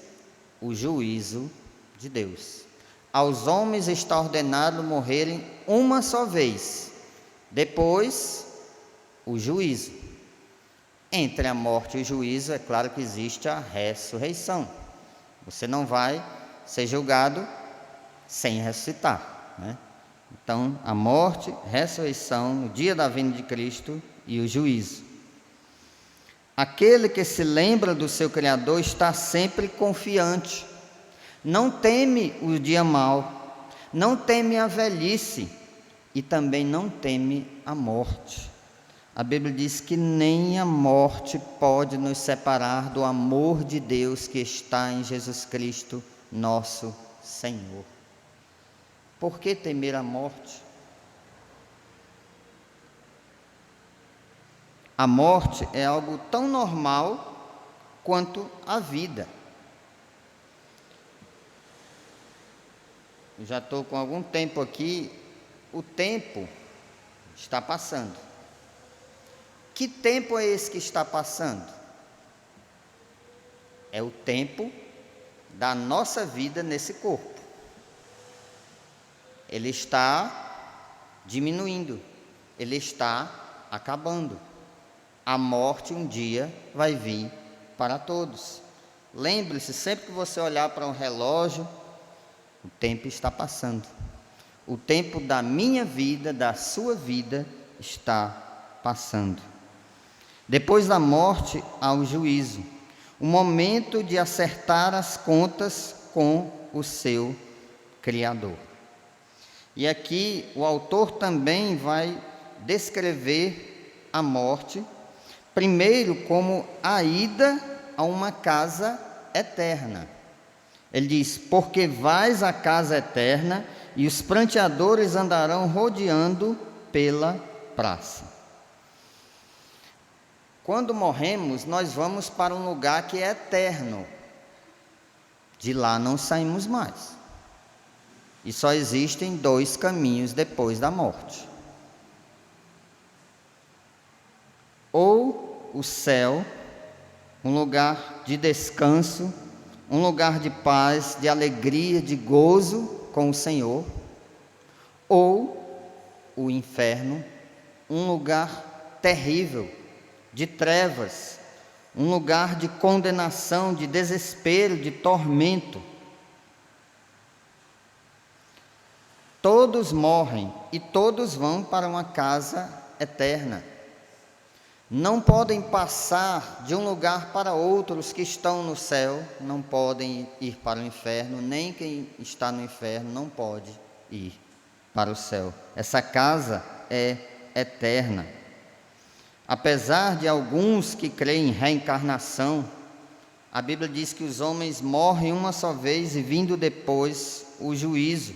o juízo de Deus. Aos homens está ordenado morrerem uma só vez, depois o juízo. Entre a morte e o juízo, é claro que existe a ressurreição. Você não vai ser julgado sem ressuscitar, né? Então, a morte, ressurreição, o dia da vinda de Cristo e o juízo. Aquele que se lembra do seu Criador está sempre confiante, não teme o dia mau, não teme a velhice e também não teme a morte. A Bíblia diz que nem a morte pode nos separar do amor de Deus que está em Jesus Cristo, nosso Senhor. Por que temer a morte? A morte é algo tão normal quanto a vida. Eu já estou com algum tempo aqui, o tempo está passando. Que tempo é esse que está passando? É o tempo da nossa vida nesse corpo. Ele está diminuindo, ele está acabando. A morte um dia vai vir para todos. Lembre-se, sempre que você olhar para um relógio, o tempo está passando. O tempo da minha vida, da sua vida, está passando. Depois da morte, há o juízo, o momento de acertar as contas com o seu Criador. E aqui o autor também vai descrever a morte, primeiro como a ida a uma casa eterna. Ele diz: porque vais à casa eterna e os pranteadores andarão rodeando pela praça. Quando morremos, nós vamos para um lugar que é eterno. De lá não saímos mais. E só existem dois caminhos depois da morte. Ou o céu, um lugar de descanso, um lugar de paz, de alegria, de gozo com o Senhor, ou o inferno, um lugar terrível, de trevas, um lugar de condenação, de desespero, de tormento. Todos morrem e todos vão para uma casa eterna. Não podem passar de um lugar para outro. Os que estão no céu não podem ir para o inferno, nem quem está no inferno não pode ir para o céu. Essa casa é eterna. Apesar de alguns que creem em reencarnação, a Bíblia diz que os homens morrem uma só vez e vindo depois o juízo.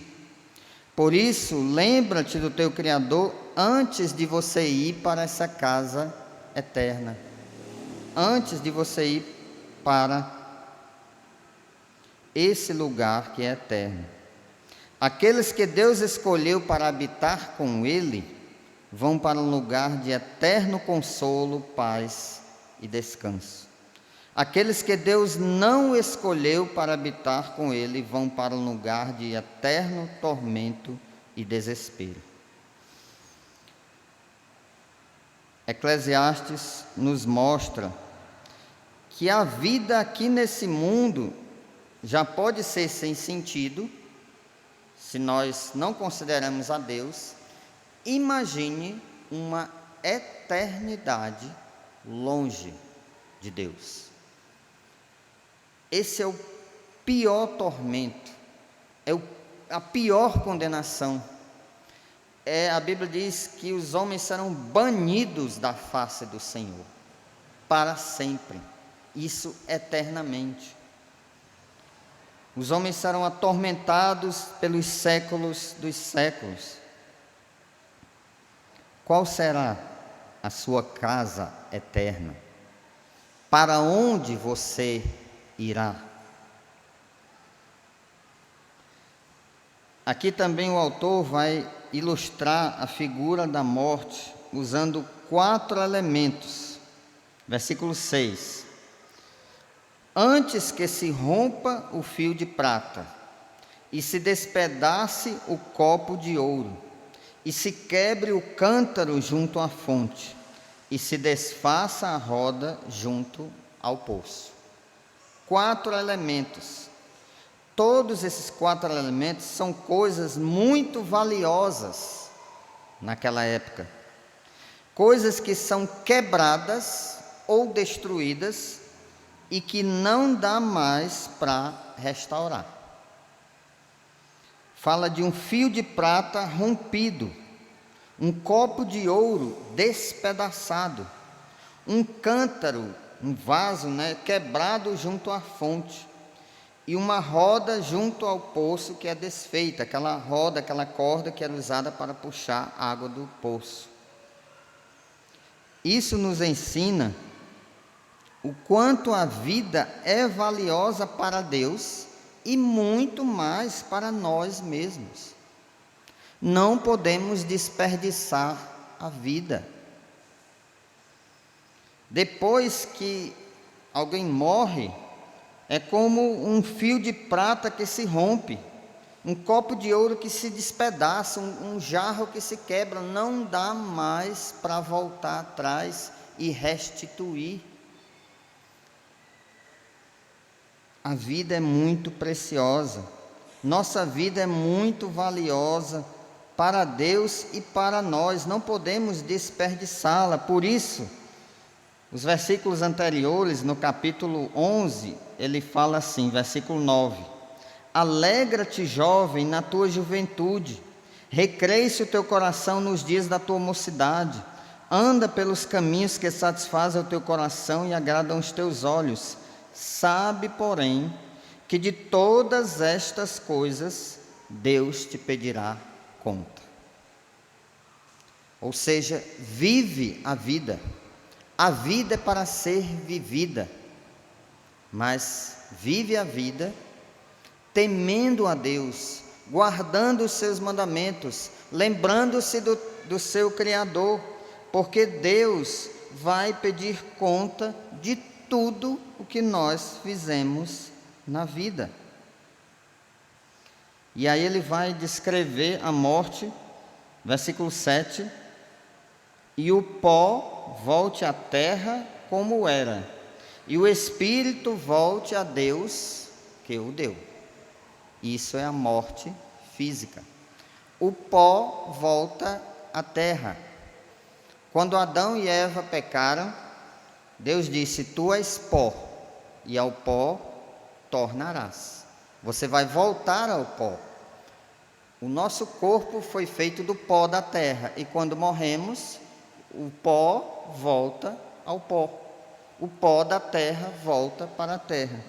Por isso, lembra-te do teu Criador antes de você ir para essa casa eterna, antes de você ir para esse lugar que é eterno. Aqueles que Deus escolheu para habitar com Ele vão para um lugar de eterno consolo, paz e descanso. Aqueles que Deus não escolheu para habitar com Ele vão para um lugar de eterno tormento e desespero. Eclesiastes nos mostra que a vida aqui nesse mundo já pode ser sem sentido, se nós não consideramos a Deus. Imagine uma eternidade longe de Deus. Esse é o pior tormento, a pior condenação. A Bíblia diz que os homens serão banidos da face do Senhor para sempre, isso eternamente. Os homens serão atormentados pelos séculos dos séculos. Qual será a sua casa eterna? Para onde você irá? Aqui também o autor vai ilustrar a figura da morte, usando 4 elementos. Versículo 6. Antes que se rompa o fio de prata, e se despedace o copo de ouro, e se quebre o cântaro junto à fonte, e se desfaça a roda junto ao poço. 4 elementos. Todos esses 4 elementos são coisas muito valiosas naquela época. Coisas que são quebradas ou destruídas e que não dá mais para restaurar. Fala de um fio de prata rompido, um copo de ouro despedaçado, um cântaro, um vaso, quebrado junto à fonte, e uma roda junto ao poço que é desfeita, aquela roda, aquela corda que era usada para puxar a água do poço. Isso nos ensina o quanto a vida é valiosa para Deus e muito mais para nós mesmos. Não podemos desperdiçar a vida. Depois que alguém morre, é como um fio de prata que se rompe, um copo de ouro que se despedaça, um jarro que se quebra. Não dá mais para voltar atrás e restituir. A vida é muito preciosa, nossa vida é muito valiosa para Deus e para nós, não podemos desperdiçá-la. Por isso, os versículos anteriores, no capítulo 11, ele fala assim, versículo 9: Alegra-te, jovem, na tua juventude, recreie-se o teu coração nos dias da tua mocidade, anda pelos caminhos que satisfazem o teu coração e agradam os teus olhos. Sabe, porém, que de todas estas coisas Deus te pedirá conta. Ou seja, vive a vida. A vida é para ser vivida, mas vive a vida temendo a Deus, guardando os seus mandamentos, lembrando-se do seu Criador, porque Deus vai pedir conta de tudo o que nós fizemos na vida. E aí ele vai descrever a morte, versículo 7: E o pó volte à terra como era, e o espírito volte a Deus que o deu. Isso é a morte física. O pó volta à terra. Quando Adão e Eva pecaram, Deus disse: Tu és pó, e ao pó tornarás. Você vai voltar ao pó. O nosso corpo foi feito do pó da terra, e quando morremos, o pó volta ao pó. O pó da terra volta para a terra.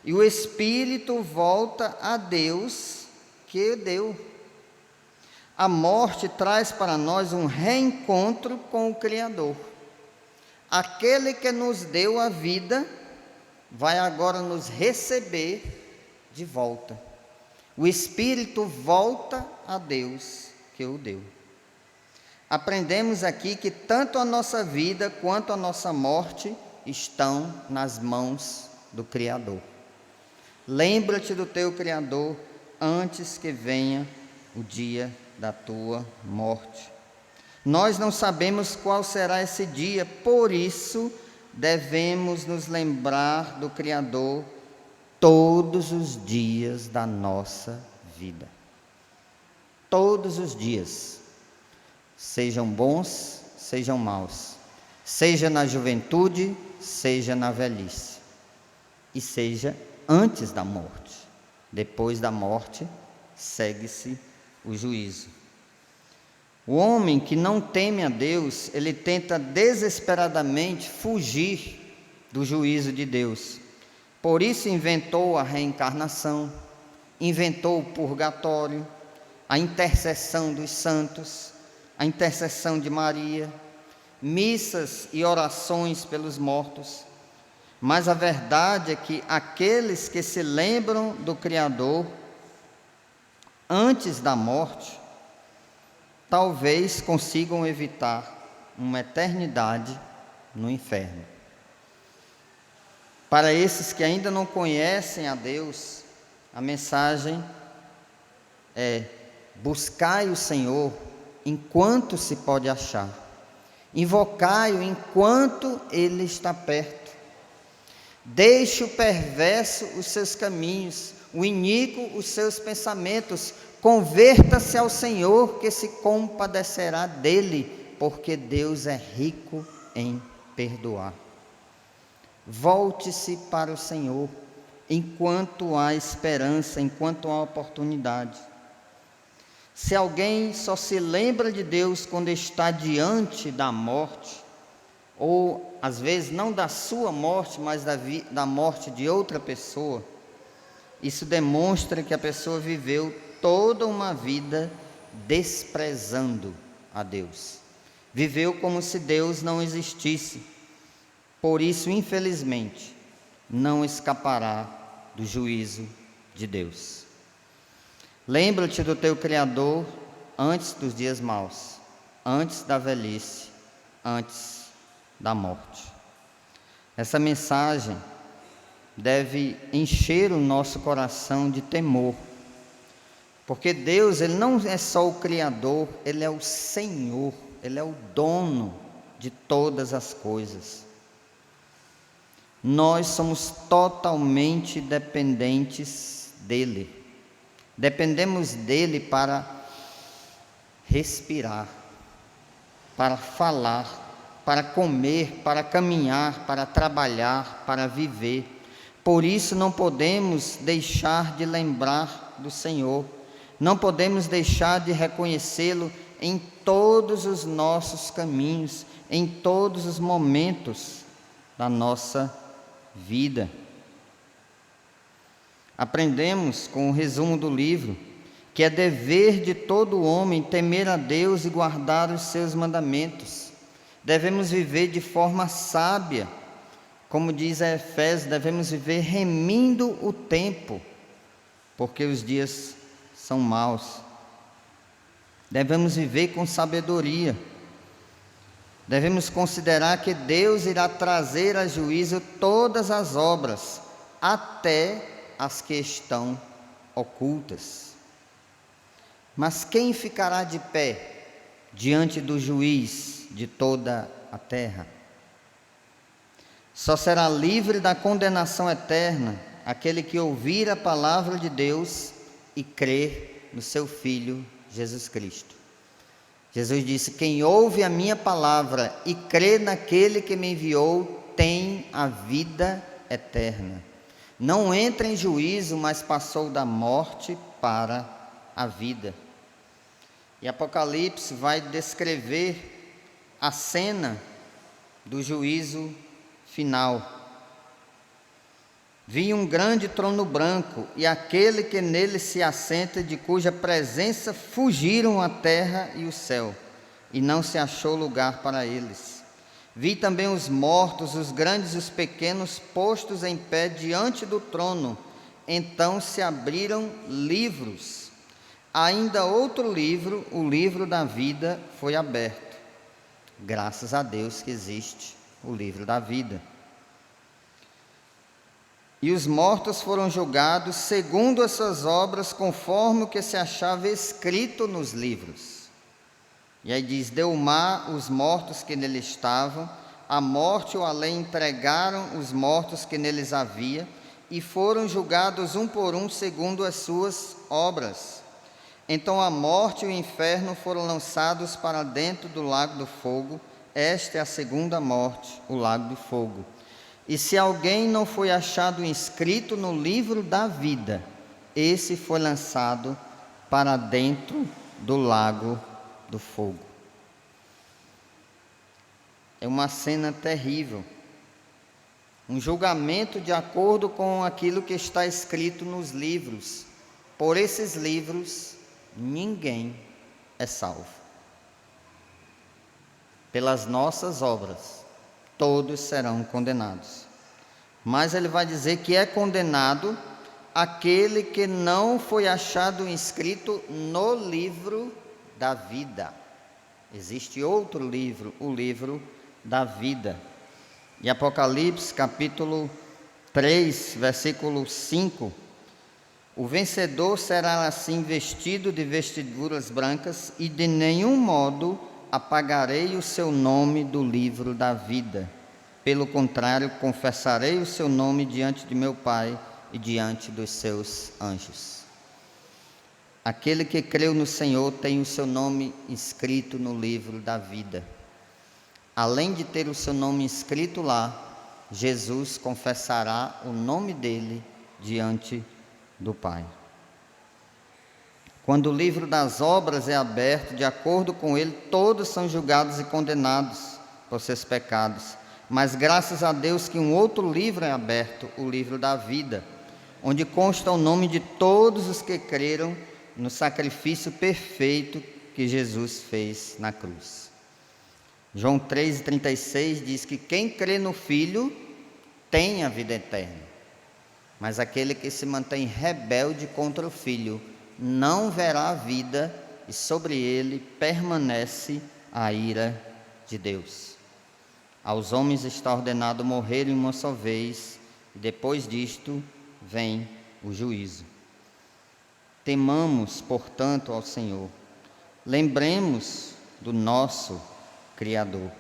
E o espírito volta a Deus que deu. A morte traz para nós um reencontro com o Criador. Aquele que nos deu a vida vai agora nos receber de volta. O espírito volta a Deus que o deu. Aprendemos aqui que tanto a nossa vida quanto a nossa morte estão nas mãos do Criador. Lembra-te do teu Criador antes que venha o dia da tua morte. Nós não sabemos qual será esse dia, por isso devemos nos lembrar do Criador todos os dias da nossa vida. Todos os dias, sejam bons, sejam maus, seja na juventude, seja na velhice, e seja antes da morte. Depois da morte, segue-se o juízo. O homem que não teme a Deus, ele tenta desesperadamente fugir do juízo de Deus. Por isso inventou a reencarnação, inventou o purgatório, a intercessão dos santos, a intercessão de Maria, missas e orações pelos mortos. Mas a verdade é que aqueles que se lembram do Criador antes da morte, talvez consigam evitar uma eternidade no inferno. Para esses que ainda não conhecem a Deus, a mensagem é: buscai o Senhor enquanto se pode achar, invocai-o enquanto Ele está perto. Deixe o perverso os seus caminhos, o iníquo os seus pensamentos. Converta-se ao Senhor, que se compadecerá dele, porque Deus é rico em perdoar. Volte-se para o Senhor enquanto há esperança, enquanto há oportunidade. Se alguém só se lembra de Deus quando está diante da morte, ou às vezes não da sua morte, mas da morte de outra pessoa, isso demonstra que a pessoa viveu toda uma vida desprezando a Deus. Viveu como se Deus não existisse. Por isso, infelizmente, não escapará do juízo de Deus. Lembra-te do teu Criador antes dos dias maus, antes da velhice, antes da morte. Essa mensagem deve encher o nosso coração de temor, porque Deus, Ele não é só o Criador, Ele é o Senhor, Ele é o dono de todas as coisas. Nós somos totalmente dependentes dEle. Dependemos dEle para respirar, para falar, para comer, para caminhar, para trabalhar, para viver. Por isso não podemos deixar de lembrar do Senhor, não podemos deixar de reconhecê-lo em todos os nossos caminhos, em todos os momentos da nossa vida. Aprendemos com o resumo do livro que é dever de todo homem temer a Deus e guardar os seus mandamentos. Devemos viver de forma sábia, como diz a Efésios, devemos viver remindo o tempo, porque os dias são maus. Devemos viver com sabedoria. Devemos considerar que Deus irá trazer a juízo todas as obras, até as que estão ocultas. Mas quem ficará de pé diante do juiz de toda a terra? Só será livre da condenação eterna aquele que ouvir a palavra de Deus e crer no seu Filho Jesus Cristo. Jesus disse: quem ouve a minha palavra e crê naquele que me enviou tem a vida eterna. Não entra em juízo, mas passou da morte para a vida. E Apocalipse vai descrever a cena do juízo final. Vi um grande trono branco e aquele que nele se assenta, de cuja presença fugiram a terra e o céu, e não se achou lugar para eles. Vi também os mortos, os grandes e os pequenos, postos em pé diante do trono. Então se abriram livros. Ainda outro livro, o livro da vida, foi aberto. Graças a Deus que existe o livro da vida. E os mortos foram julgados segundo as suas obras, conforme o que se achava escrito nos livros. E aí diz: deu o mar os mortos que nele estavam, a morte e o além entregaram os mortos que neles havia, e foram julgados um por um segundo as suas obras. Então a morte e o inferno foram lançados para dentro do lago do fogo. Esta é a segunda morte, o lago do fogo. E se alguém não foi achado inscrito no livro da vida, esse foi lançado para dentro do lago do fogo. É uma cena terrível. Um julgamento de acordo com aquilo que está escrito nos livros. Por esses livros, ninguém é salvo. Pelas nossas obras, todos serão condenados. Mas ele vai dizer que é condenado aquele que não foi achado inscrito no livro da vida. Existe outro livro, o livro da vida. E Apocalipse, capítulo 3, versículo 5: o vencedor será assim vestido de vestiduras brancas, e de nenhum modo apagarei o seu nome do livro da vida. Pelo contrário, confessarei o seu nome diante de meu Pai e diante dos seus anjos. Aquele que creu no Senhor tem o seu nome escrito no livro da vida. Além de ter o seu nome escrito lá, Jesus confessará o nome dele diante do Pai. Quando o livro das obras é aberto, de acordo com ele, todos são julgados e condenados por seus pecados. Mas graças a Deus que um outro livro é aberto, o livro da vida, onde consta o nome de todos os que creram no sacrifício perfeito que Jesus fez na cruz. João 3,36 diz que quem crê no Filho tem a vida eterna, mas aquele que se mantém rebelde contra o Filho não verá a vida, e sobre ele permanece a ira de Deus. Aos homens está ordenado morrerem uma só vez, e depois disto vem o juízo. Temamos, portanto, ao Senhor. Lembremos do nosso Criador.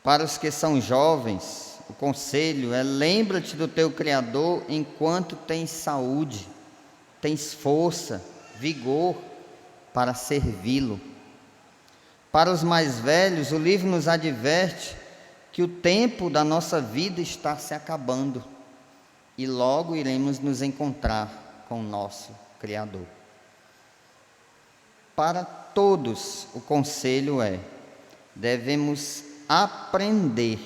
Para os que são jovens, o conselho é: lembra-te do teu Criador enquanto tens saúde, tens força, vigor para servi-lo. Para os mais velhos, o livro nos adverte que o tempo da nossa vida está se acabando e logo iremos nos encontrar com o nosso Criador. Para todos, o conselho é: devemos aprender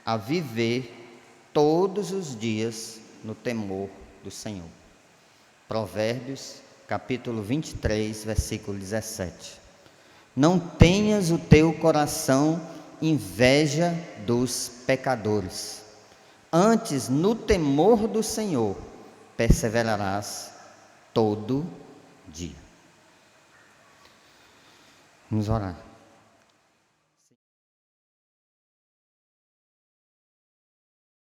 a viver todos os dias no temor do Senhor. Provérbios, capítulo 23, versículo 17. Não tenhas o teu coração inveja dos pecadores, antes no temor do Senhor perseverarás todo dia. Vamos orar.